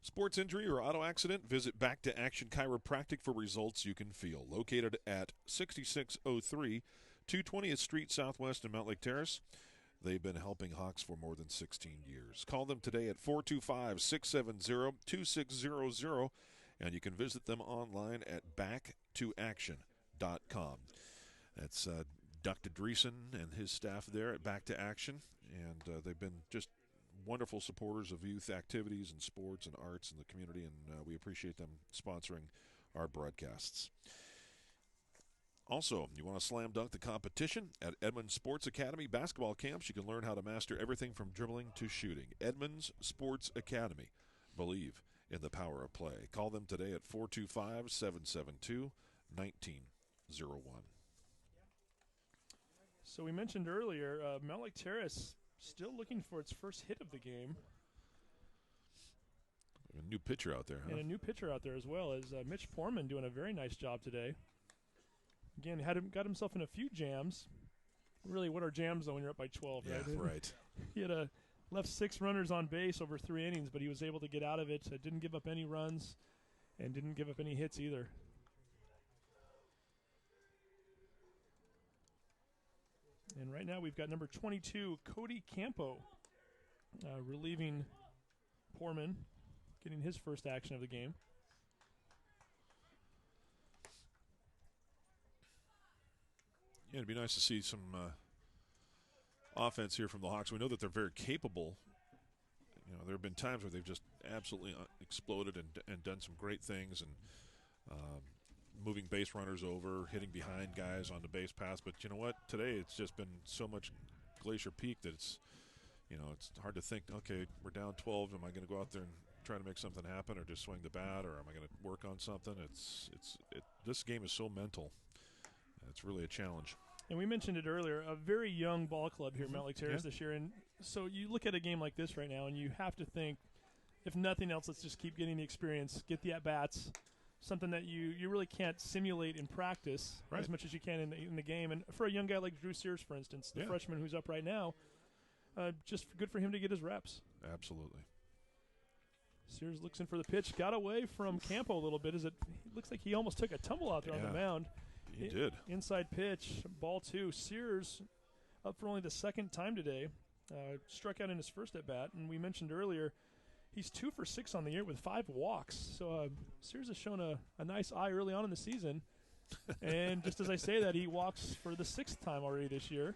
Sports injury or auto accident? Visit Back to Action Chiropractic for results you can feel. Located at 6603 220th Street Southwest in Mountlake Terrace. They've been helping Hawks for more than 16 years. Call them today at 425-670-2600, and you can visit them online at backtoaction.com. That's Dr. Dreesen and his staff there at Back to Action, and they've been just wonderful supporters of youth activities and sports and arts in the community, and we appreciate them sponsoring our broadcasts. Also, you want to slam dunk the competition? At Edmonds Sports Academy basketball camps, you can learn how to master everything from dribbling to shooting. Edmonds Sports Academy. Believe in the power of play. Call them today at 425-772-1901. So we mentioned earlier, Mountlake Terrace still looking for its first hit of the game. A new pitcher out there, huh? And a new pitcher out there as well, as Mitch Poorman doing a very nice job today. Again, got himself in a few jams. Really, what are jams though when you're up by 12, right? Yeah, right. He had left 6 runners on base over 3 innings, but he was able to get out of it. Didn't give up any runs and didn't give up any hits either. And right now we've got number 22, Cody Campo, relieving Poorman, getting his first action of the game. Yeah, it'd be nice to see some offense here from the Hawks. We know that they're very capable. There have been times where they've just absolutely exploded and done some great things, and moving base runners over, hitting behind guys on the base pass. But you know what? Today it's just been so much Glacier Peak that it's hard to think, okay, we're down 12. Am I going to go out there and try to make something happen, or just swing the bat, or am I going to work on something? This game is so mental. It's really a challenge. And we mentioned it earlier, a very young ball club here at Mountlake Terrace this year. And so you look at a game like this right now, and you have to think, if nothing else, let's just keep getting the experience, get the at-bats, something that you really can't simulate in practice Right. as much as you can in the game. And for a young guy like Drew Sears, for instance, the freshman who's up right now, just good for him to get his reps. Absolutely. Sears looks in for the pitch. Got away from Campo a little bit. It looks like he almost took a tumble out there on the mound. He did. Inside pitch, ball 2. Sears up for only the second time today. Struck out in his first at bat, and we mentioned earlier he's 2 for 6 on the year with 5 walks. So Sears has shown a nice eye early on in the season. And just as I say that, he walks for the 6th time already this year.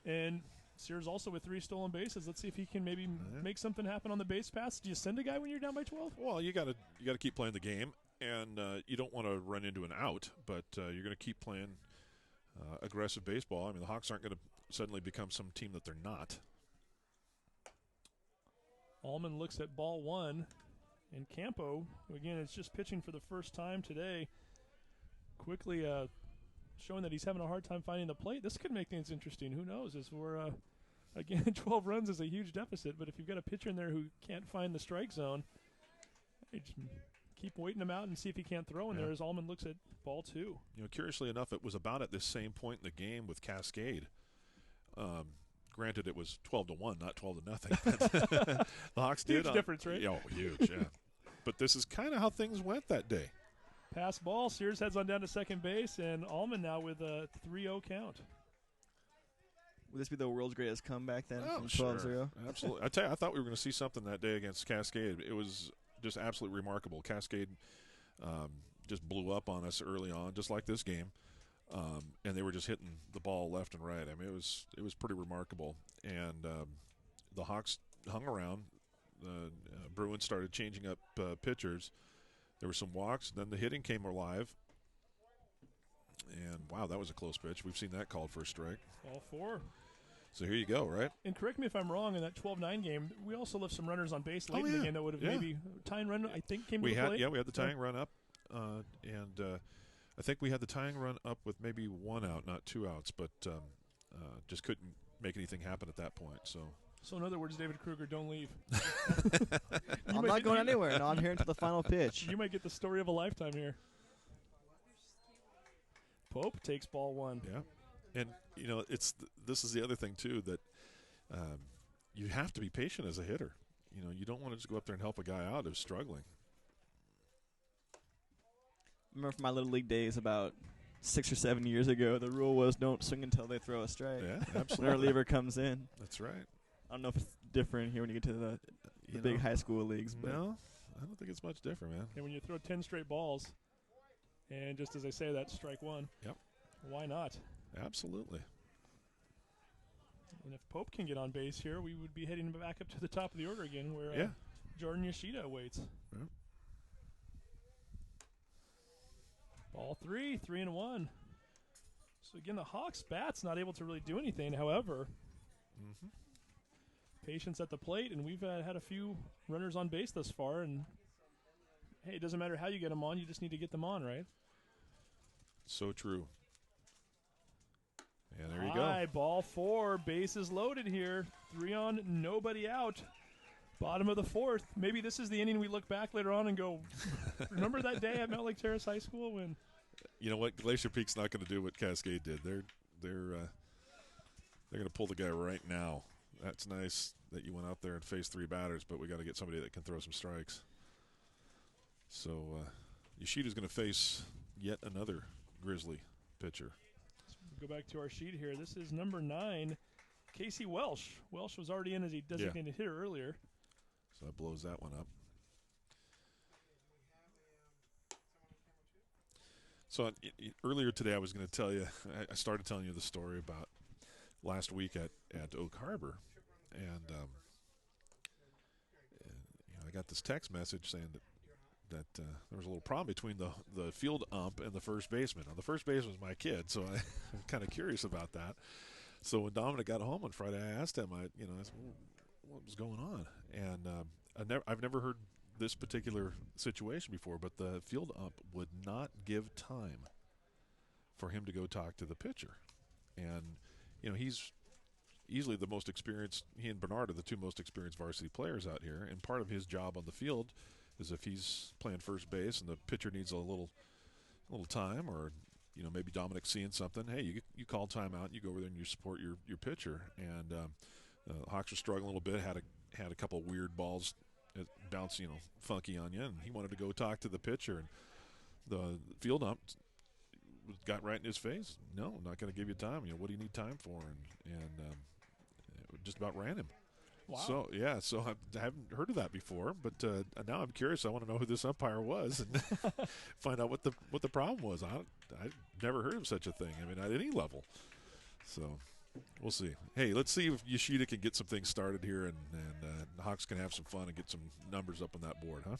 And Sears also with 3 stolen bases. Let's see if he can maybe make something happen on the base pass. Do you send a guy when you're down by 12? Well, you got to keep playing the game, and you don't want to run into an out, but you're going to keep playing aggressive baseball. I mean, the Hawks aren't going to suddenly become some team that they're not. Allman looks at ball 1, and Campo, again, is just pitching for the first time today. Quickly showing that he's having a hard time finding the plate. This could make things interesting. Who knows? As we're, again, 12 runs is a huge deficit, but if you've got a pitcher in there who can't find the strike zone, you just keep waiting him out and see if he can't throw in there as Allman looks at ball 2. You know, curiously enough, it was about at this same point in the game with Cascade. Granted, it was 12-1, not 12-0. The Hawks did. Huge difference, right? Yeah, huge, yeah. But this is kind of how things went that day. Pass ball. Sears heads on down to second base, and Allman now with a 3-0 count. Would this be the world's greatest comeback then Oh, from sure. 12-0? Absolutely. I tell you, I thought we were going to see something that day against Cascade. It was just absolutely remarkable. Cascade just blew up on us early on, just like this game. And they were just hitting the ball left and right. I mean, it was pretty remarkable. And the Hawks hung around. The Bruins started changing up pitchers. There were some walks. Then the hitting came alive. And, wow, that was a close pitch. We've seen that called for a strike. Ball 4. So here you go, right? And correct me if I'm wrong, in that 12-9 game, we also left some runners on base late in the game that would have maybe tying run, I think, came to the plate. Yeah, we had the tying run up. And I think we had the tying run up with maybe 1 out, not 2 outs, but just couldn't make anything happen at that point. So in other words, David Kruger, don't leave. I'm not going anywhere. No, I'm here until the final pitch. You might get the story of a lifetime here. Pope takes ball 1. yeah, and you know this is the other thing too, that you have to be patient as a hitter. You know, you don't want to just go up there and help a guy out who's struggling. I remember from my Little League days about 6 or 7 years ago, the rule was don't swing until they throw a strike. Yeah, When a absolutely. reliever comes in. That's right. I don't know if it's different here when you get to the big high school leagues. But No, I don't think it's much different, man. And when you throw 10 straight balls, and just as I say that, strike 1. Yep. Why not? Absolutely. And if Pope can get on base here, we would be heading back up to the top of the order again where Jordan Yoshida awaits. Yep. Ball 3, 3-1. So again, the Hawks' bat's not able to really do anything. However, patience at the plate, and we've had a few runners on base thus far. And hey, it doesn't matter how you get them on; you just need to get them on, right? So true. Yeah, there you High, go. ball 4, bases loaded here. 3 on, nobody out. Bottom of the 4th. Maybe this is the inning we look back later on and go, remember that day at Mountlake Terrace High School when? You know what? Glacier Peak's not going to do what Cascade did. They're going to pull the guy right now. That's nice that you went out there and faced 3 batters, but we got to get somebody that can throw some strikes. So Yoshida's going to face yet another Grizzly pitcher. Go back to our sheet here. This is number 9, Casey Welsh. Welsh was already in as a designated hitter earlier. So that blows that one up. So earlier today I was going to tell you, I started telling you the story about last week at Oak Harbor. And I got this text message saying that there was a little problem between the field ump and the first baseman. Now, the first baseman was my kid, so I'm kind of curious about that. So when Dominic got home on Friday, I asked him, I said, well, what was going on? And I've never heard this particular situation before, but the field ump would not give time for him to go talk to the pitcher. And, he's easily the most experienced. He and Bernard are the 2 most experienced varsity players out here, and part of his job on the field is if he's playing first base and the pitcher needs a little time, or maybe Dominic's seeing something. Hey, you call timeout, you go over there and you support your pitcher. And Hawks were struggling a little bit. Had a couple weird balls bounce, funky on you, and he wanted to go talk to the pitcher, and the field ump got right in his face. No, I'm not going to give you time. What do you need time for? And just about ran him. Wow. So I haven't heard of that before, but now I'm curious. I want to know who this umpire was and find out what the problem was. I've never heard of such a thing. I mean, at any level. So we'll see. Hey, let's see if Yoshida can get some things started here, and the Hawks can have some fun and get some numbers up on that board, huh?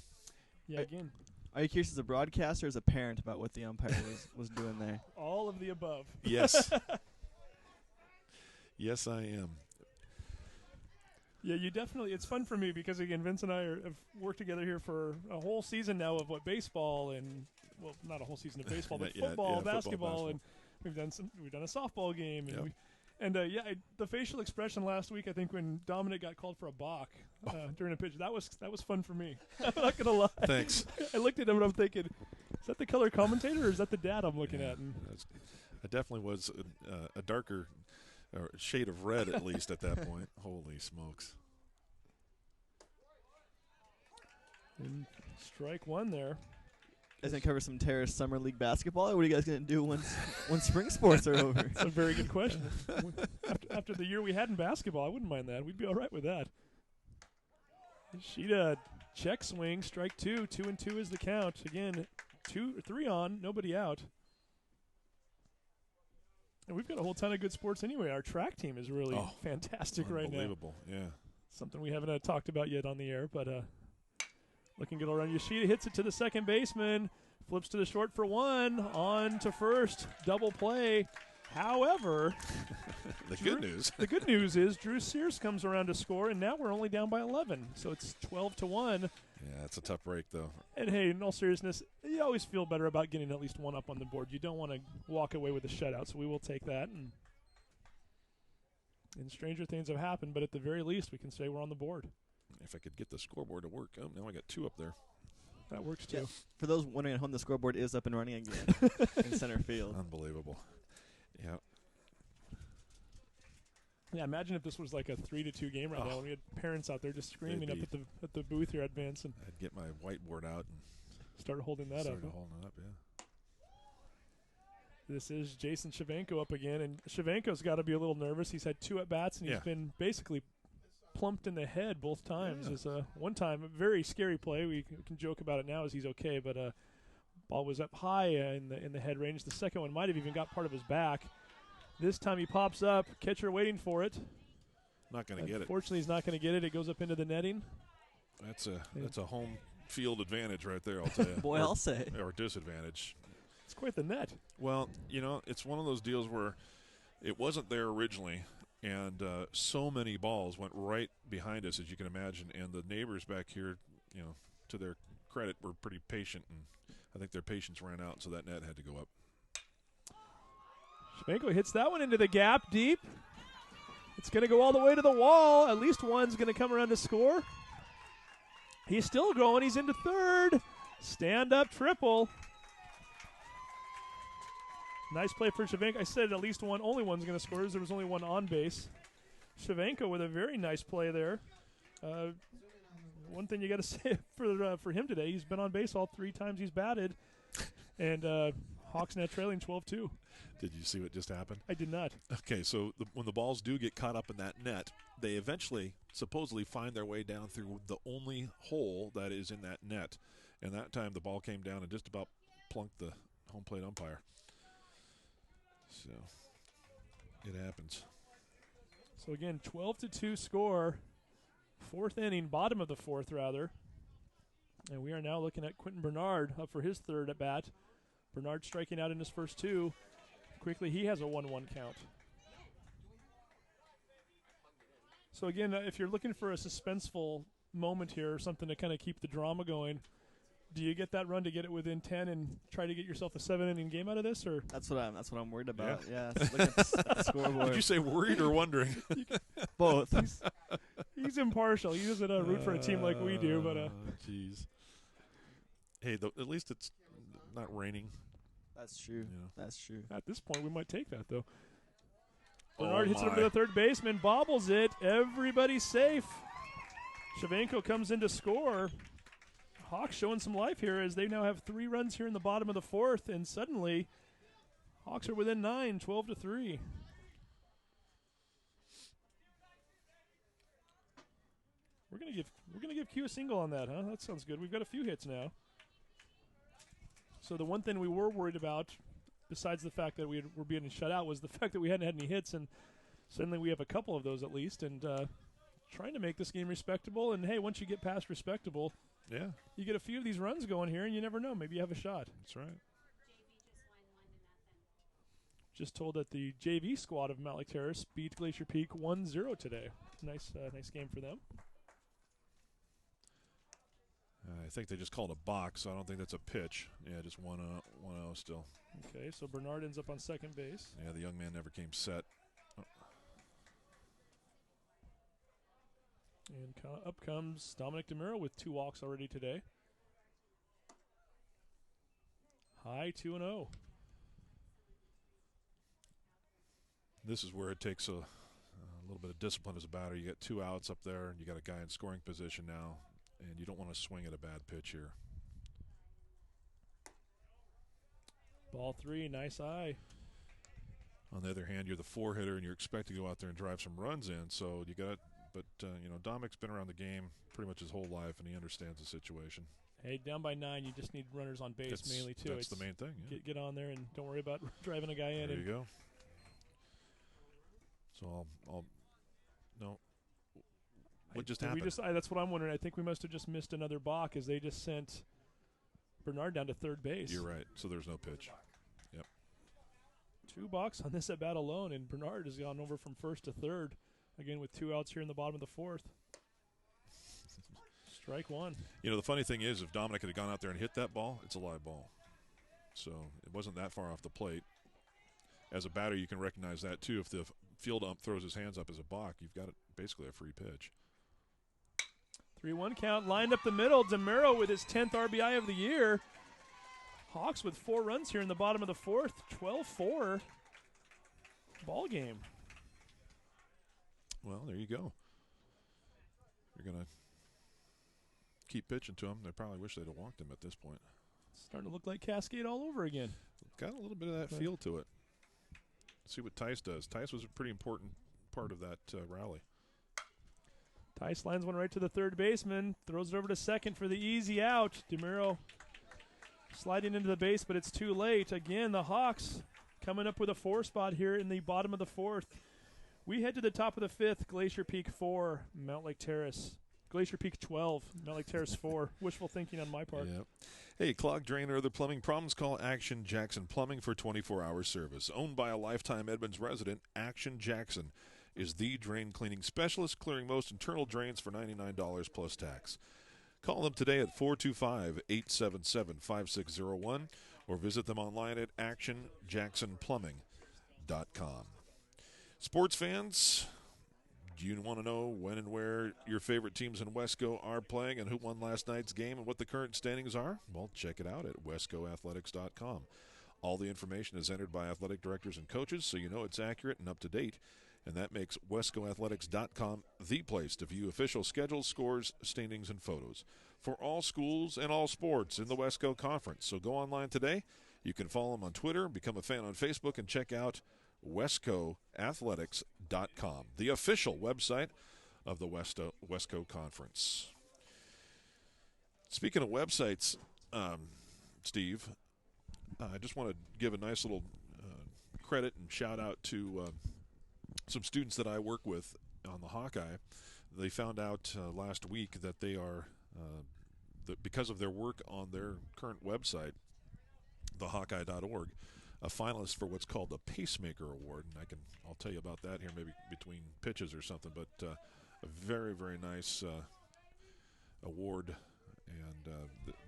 Yeah, again. Are you curious as a broadcaster or as a parent about what the umpire was doing there? All of the above. Yes. Yes, I am. Yeah, you definitely. It's fun for me because, again, Vince and I have worked together here for a whole season now of baseball and, well, not a whole season of baseball, but football, basketball, and we've done a softball game, and the facial expression last week, I think, when Dominic got called for a balk during a pitch, that was fun for me. I'm not gonna lie. Thanks. I looked at him and I'm thinking, is that the color commentator or is that the dad I'm looking at? And it definitely was a darker shade of red, at least at that point. Holy smokes! And strike one there. Guys gonna cover some Terrace Summer League basketball, or what are you guys gonna do when spring sports are over? That's a very good question. After the year we had in basketball, I wouldn't mind that. We'd be all right with that. Yoshida check swing, strike two. 2-2 is the count. Again, 2-3 on, nobody out. And we've got a whole ton of good sports anyway. Our track team is really fantastic right now. Unbelievable, yeah. Something we haven't talked about yet on the air, but looking good all around. Yoshida hits it to the second baseman, flips to the short for one, on to first, double play. However, the good news is Drew Sears comes around to score, and now we're only down by 11, so it's 12-1. Yeah, it's a tough break, though. And, hey, in all seriousness, you always feel better about getting at least one up on the board. You don't want to walk away with a shutout, so we will take that. And stranger things have happened, but at the very least, we can say we're on the board. If I could get the scoreboard to work. Oh, now I got two up there. That works, too. Yeah. For those wondering at home, the scoreboard is up and running again in center field. Unbelievable. Yeah. Yeah, imagine if this was like a 3-2 game right now when we had parents out there just screaming up at the booth here at Vince. And I'd get my whiteboard out and start holding that up. Yeah. This is Jason Shavenko up again, and Shavenko's got to be a little nervous. He's had 2 at-bats, and he's been basically plumped in the head both times. Is one time a very scary play. We can joke about it now as he's okay, but ball was up high in the head range. The second one might have even got part of his back. This time he pops up, catcher waiting for it. Not going to get it. Fortunately, he's not going to get it. It goes up into the netting. That's a home field advantage right there, I'll tell you. Boy, I'll say. Or disadvantage. It's quite the net. Well, it's one of those deals where it wasn't there originally, and so many balls went right behind us, as you can imagine, and the neighbors back here, to their credit, were pretty patient, and I think their patience ran out, so that net had to go up. Shavenko hits that one into the gap deep. It's going to go all the way to the wall. At least one's going to come around to score. He's still going. He's into third. Stand-up triple. Nice play for Shavenko. I said at least one. Only one's going to score. There was only one on base. Shavenko with a very nice play there. One thing you got to say for him today, he's been on base all 3 times he's batted. And Hawks net trailing 12-2. Did you see what just happened? I did not. Okay, so when the balls do get caught up in that net, they eventually supposedly find their way down through the only hole that is in that net. And that time the ball came down and just about plunked the home plate umpire. So it happens. So again, 12-2 score. 4th inning, bottom of the 4th rather. And we are now looking at Quentin Bernard up for his 3rd at bat. Bernard striking out in his first 2. Quickly, he has a 1-1 count. So again, if you're looking for a suspenseful moment here, or something to kind of keep the drama going, do you get that run to get it within 10 and try to get yourself a 7-inning game out of this, or? That's what I'm worried about. Yeah. Look at the scoreboard. Did you say worried or wondering? Both. He's impartial. He doesn't root for a team like we do, but jeez. Hey, at least it's not raining. That's true. You know. That's true. At this point, we might take that, though. Oh, Bernard hits it over to my. the third baseman, bobbles it. Everybody's safe. Shavenko comes in to score. Hawks showing some life here as they now have 3 runs here in the bottom of the 4th, and suddenly Hawks are within 9, 12-3. We're gonna give Q a single on that, huh? That sounds good. We've got a few hits now. So the one thing we were worried about, besides the fact that were being shut out, was the fact that we hadn't had any hits, and suddenly we have a couple of those at least, and trying to make this game respectable. And hey, once you get past respectable, Yeah, you get a few of these runs going here, and you never know. Maybe you have a shot. that's right. Just told that the JV squad of Mountlake Terrace beat Glacier Peak 1-0 today. Nice game for them. I think they just called a box, so I don't think that's a pitch. Yeah, just 1-0 still. Okay, so Bernard ends up on second base. Yeah, the young man never came set. And up comes Dominic DeMiro with 2 walks already today. High 2-0. This is where it takes a little bit of discipline as a batter. You get 2 outs up there, and you got a guy in scoring position now, and you don't want to swing at a bad pitch here. Ball 3, nice eye. On the other hand, you're the 4-hitter, and you're expected to go out there and drive some runs in. So you got, but Dominic's been around the game pretty much his whole life, and he understands the situation. Hey, down by 9, you just need runners on base mainly too. That's the main thing. Yeah. Get on there and don't worry about driving a guy in. There you go. So no. What just happened? That's what I'm wondering. I think we must have just missed another balk as they just sent Bernard down to third base. You're right. So there's no pitch. Yep. 2 balks on this at bat alone, and Bernard has gone over from first to third, again with 2 outs here in the bottom of the 4th. Strike 1. The funny thing is, if Dominic had gone out there and hit that ball, it's a live ball. So it wasn't that far off the plate. As a batter, you can recognize that too. If the field ump throws his hands up as a balk, you've got basically a free pitch. 3-1 count, lined up the middle. DeMiro with his 10th RBI of the year. Hawks with 4 runs here in the bottom of the 4th. 12-4 ball game. Well, there you go. You're going to keep pitching to him. They probably wish they'd have walked him at this point. It's starting to look like Cascade all over again. Got a little bit of that feel to it. Let's see what Tice does. Tice was a pretty important part of that rally. Tice lines one right to the third baseman. Throws it over to second for the easy out. DeMiro sliding into the base, but it's too late. Again, the Hawks coming up with a 4 spot here in the bottom of the 4th. We head to the top of the 5th. Glacier Peak 4, Mountlake Terrace. Glacier Peak 12, Mountlake Terrace 4. Wishful thinking on my part. Yep. Hey, clog, drain, or other plumbing problems, call Action Jackson Plumbing for 24-hour service. Owned by a lifetime Edmonds resident, Action Jackson is the drain cleaning specialist, clearing most internal drains for $99 plus tax. Call them today at 425-877-5601 or visit them online at actionjacksonplumbing.com. Sports fans, do you want to know when and where your favorite teams in Wesco are playing and who won last night's game and what the current standings are? Well, check it out at wescoathletics.com. All the information is entered by athletic directors and coaches, so you know it's accurate and up to date. And that makes wescoathletics.com the place to view official schedules, scores, standings, and photos for all schools and all sports in the Wesco Conference. So go online today. You can follow them on Twitter, become a fan on Facebook, and check out wescoathletics.com, the official website of the Wesco Conference. Speaking of websites, Steve, I just want to give a nice little credit and shout out to some students that I work with on the Hawkeye. They found out last week that they are, because of their work on their current website, thehawkeye.org, a finalist for what's called the Pacemaker Award. And I'll tell you about that here maybe between pitches or something, but a very, very nice award. And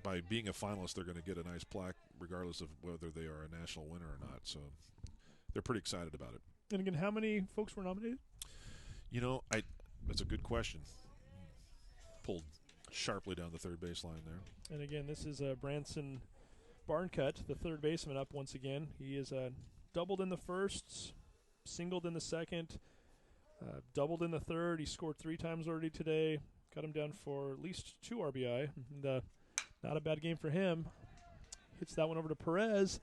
by being a finalist, they're going to get a nice plaque regardless of whether they are a national winner or not. So they're pretty excited about it. And again, how many folks were nominated? That's a good question. Pulled sharply down the third baseline there. And again, this is Branson Barncutt, the third baseman, up once again. He is doubled in the first, singled in the second, doubled in the third. He scored 3 times already today. Got him down for at least 2 RBI. And, not a bad game for him. Hits that one over to Perez.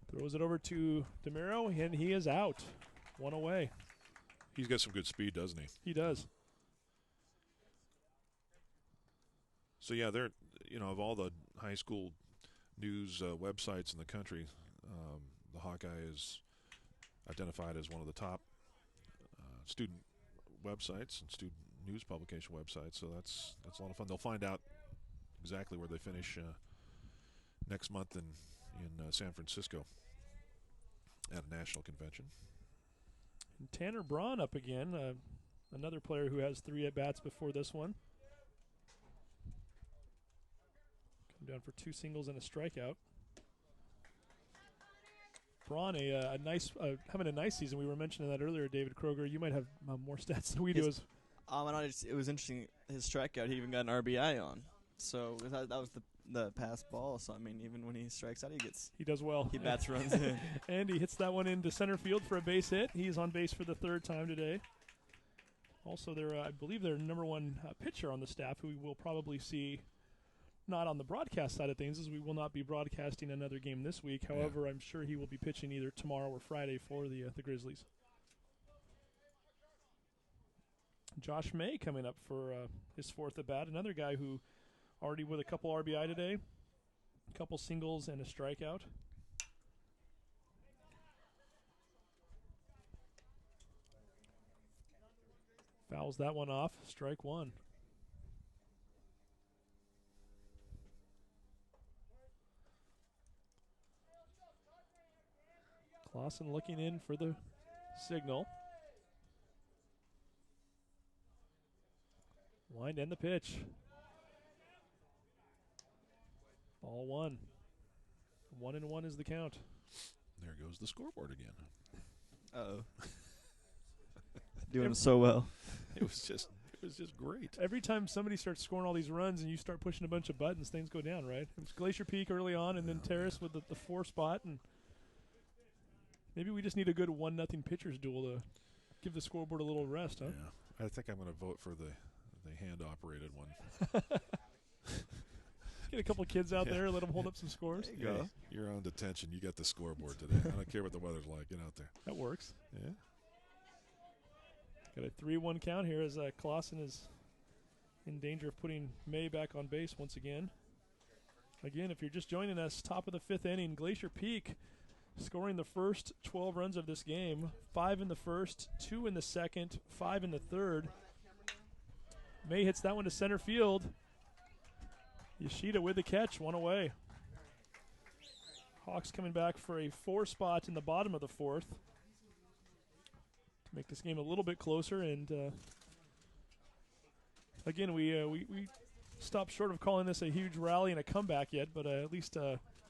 Throws it over to DeMiro, and he is out. 1 away. He's got some good speed, doesn't he? He does. So, yeah, they're, of all the high school news websites in the country, the Hawkeye is identified as one of the top student websites and student news publication websites. So that's a lot of fun. They'll find out exactly where they finish next month in San Francisco at a national convention. And Tanner Braun up again, another player who has 3 at-bats before this one. Come down for 2 singles and a strikeout. Braun, having a nice season. We were mentioning that earlier, David Kroger. You might have more stats than we do. It was interesting. His strikeout, he even got an RBI on. So that was the pass ball. So I mean, even when he strikes out, he does well. He bats runs in, and he hits that one into center field for a base hit. He's on base for the 3rd time today. Also, I believe their number 1 pitcher on the staff, who we will probably see not on the broadcast side of things, as we will not be broadcasting another game this week. However, I'm sure he will be pitching either tomorrow or Friday for the Grizzlies. Josh May coming up for his 4th at bat. Another guy who already with a couple RBI today, a couple singles and a strikeout. Fouls that one off. Strike 1. Clausen looking in for the signal. Wind and the pitch. Ball 1. 1-1 is the count. There goes the scoreboard again. Uh-oh. Doing so well. It was just great. Every time somebody starts scoring all these runs and you start pushing a bunch of buttons, things go down, right? It was Glacier Peak early on, and then Terrace with the 4 spot, and maybe we just need a good 1-0 pitcher's duel to give the scoreboard a little rest, huh? Yeah, I think I'm going to vote for the hand-operated one. Get a couple of kids out there, let them hold up some scores. There you go. You're on detention. You got the scoreboard today. I don't care what the weather's like. Get out there. That works. Yeah. Got a 3-1 count here as Clausen is in danger of putting May back on base once again. Again, if you're just joining us, top of the 5th inning, Glacier Peak scoring the first 12 runs of this game. 5 in the first, 2 in the second, 5 in the third. May hits that one to center field. Yoshida with the catch, 1 away. Hawks coming back for a 4 spot in the bottom of the 4th to make this game a little bit closer. And again, we stopped short of calling this a huge rally and a comeback yet, but at least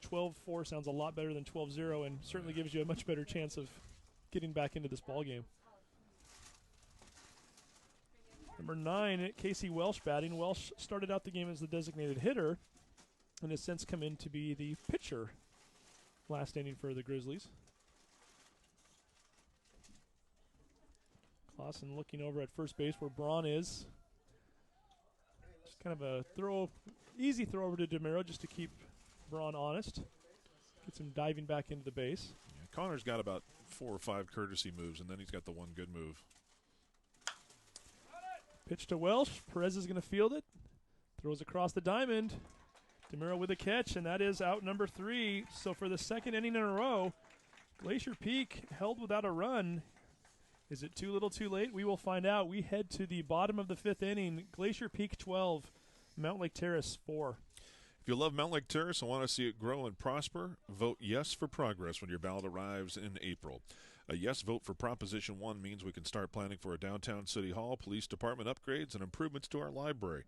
12-4 sounds a lot better than 12-0, and certainly gives you a much better chance of getting back into this ball game. Number 9, Casey Welsh batting. Welsh started out the game as the designated hitter and has since come in to be the pitcher last inning for the Grizzlies. Clausen looking over at first base where Braun is. Just kind of a easy throw over to DeMiro just to keep Braun honest. Gets him diving back into the base. Yeah, Connor's got about 4 or 5 courtesy moves, and then he's got the one good move. Pitch to Welsh. Perez is going to field it. Throws across the diamond. DeMiro with a catch, and that is out number 3. So for the 2nd inning in a row, Glacier Peak held without a run. Is it too little too late? We will find out. We head to the bottom of the 5th inning. Glacier Peak 12, Mountlake Terrace 4. If you love Mountlake Terrace and want to see it grow and prosper, vote yes for progress when your ballot arrives in April. A yes vote for Proposition 1 means we can start planning for a downtown city hall, police department upgrades, and improvements to our library.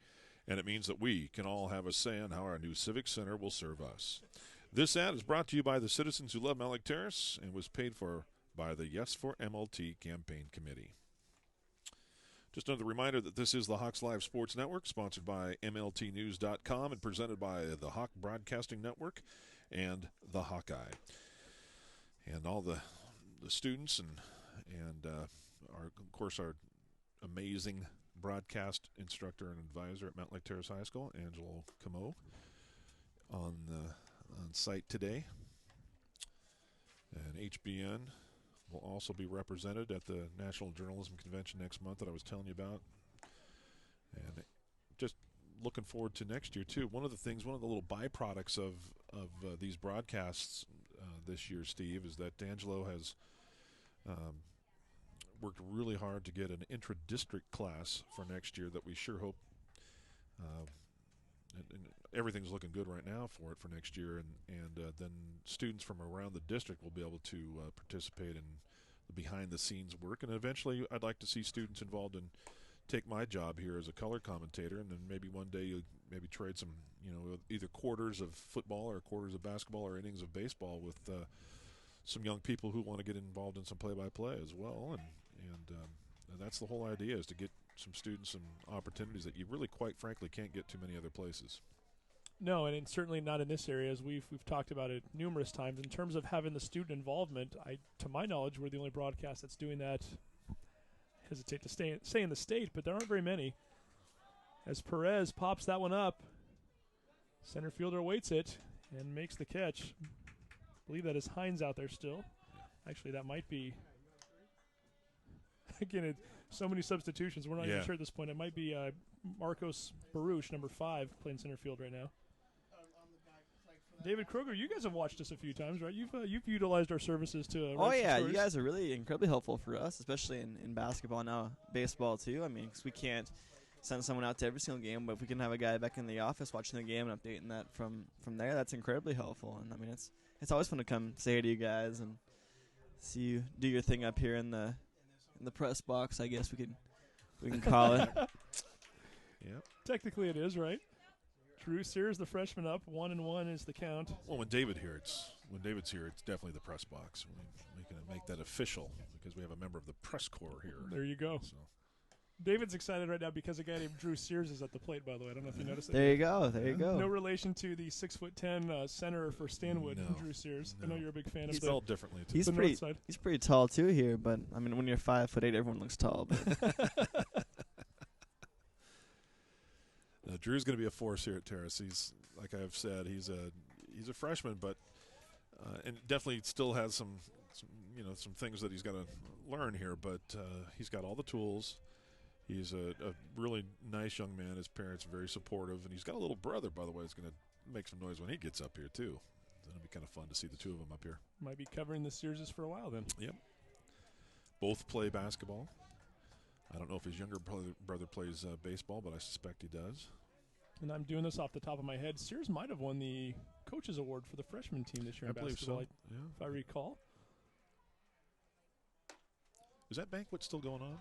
And it means that we can all have a say on how our new civic center will serve us. This ad is brought to you by the citizens who love Mountlake Terrace and was paid for by the Yes for MLT Campaign Committee. Just another reminder that this is the Hawks Live Sports Network, sponsored by MLTnews.com and presented by the Hawk Broadcasting Network and the Hawkeye. And all the students and of course, our amazing broadcast instructor and advisor at Mountlake Terrace High School, Angelo Camo, on site today. And HBN will also be represented at the National Journalism Convention next month that I was telling you about. And just looking forward to next year, too. One of the little byproducts of these broadcasts this year, Steve, is that D'Angelo has worked really hard to get an intra-district class for next year that we sure hope and everything's looking good right now for next year, and then students from around the district will be able to participate in the behind-the-scenes work, and eventually I'd like to see students involved in take my job here as a color commentator, and then maybe one day you maybe trade some, either quarters of football or quarters of basketball or innings of baseball with some young people who want to get involved in some play-by-play as well, and that's the whole idea, is to get some students some opportunities that you really, quite frankly, can't get too many other places. No, and certainly not in this area, as we've talked about it numerous times. In terms of having the student involvement, to my knowledge, we're the only broadcast that's doing that. I hesitate to say in the state, but there aren't very many. As Perez pops that one up, center fielder awaits it and makes the catch. I believe that is Hines out there still. Actually, that might be. Again, so many substitutions. We're not even sure at this point. It might be Marcos Baruch, number 5, playing center field right now. David Kroger, you guys have watched us a few times, right? You've utilized our services to. Oh yeah, you guys are really incredibly helpful for us, especially in basketball now, baseball too. I mean, because we can't send someone out to every single game, but if we can have a guy back in the office watching the game and updating that from there, that's incredibly helpful. And I mean, it's always fun to come say hey to you guys and see you do your thing up here in the press box, I guess we can call it. Yep. Technically, it is, right? Drew Sears, the freshman, up 1-1 is the count. Well, when David's here, it's definitely the press box. We can make that official because we have a member of the press corps here. There you go. So. David's excited right now because a guy named Drew Sears is at the plate, by the way. I don't know if you noticed that. There you go. There you go. No relation to the 6'10" center for Stanwood, No, Drew Sears. no. I know you're a big fan of He's spelled differently, too. He's pretty tall, too, here. But, I mean, when you're 5'8", everyone looks tall. But Now, Drew's going to be a force here at Terrace. He's, like I've said, he's a freshman, but and definitely still has some things that he's got to learn here. But he's got all the tools. He's a really nice young man. His parents are very supportive, and he's got a little brother, by the way, who's going to make some noise when he gets up here too. It'll be kind of fun to see the two of them up here. Might be covering the Searses for a while then. Yep. Both play basketball. I don't know if his younger brother plays baseball, but I suspect he does. And I'm doing this off the top of my head. Sears might have won the coaches award for the freshman team this year in basketball, believe so. Yeah. if I recall. Is that banquet still going on?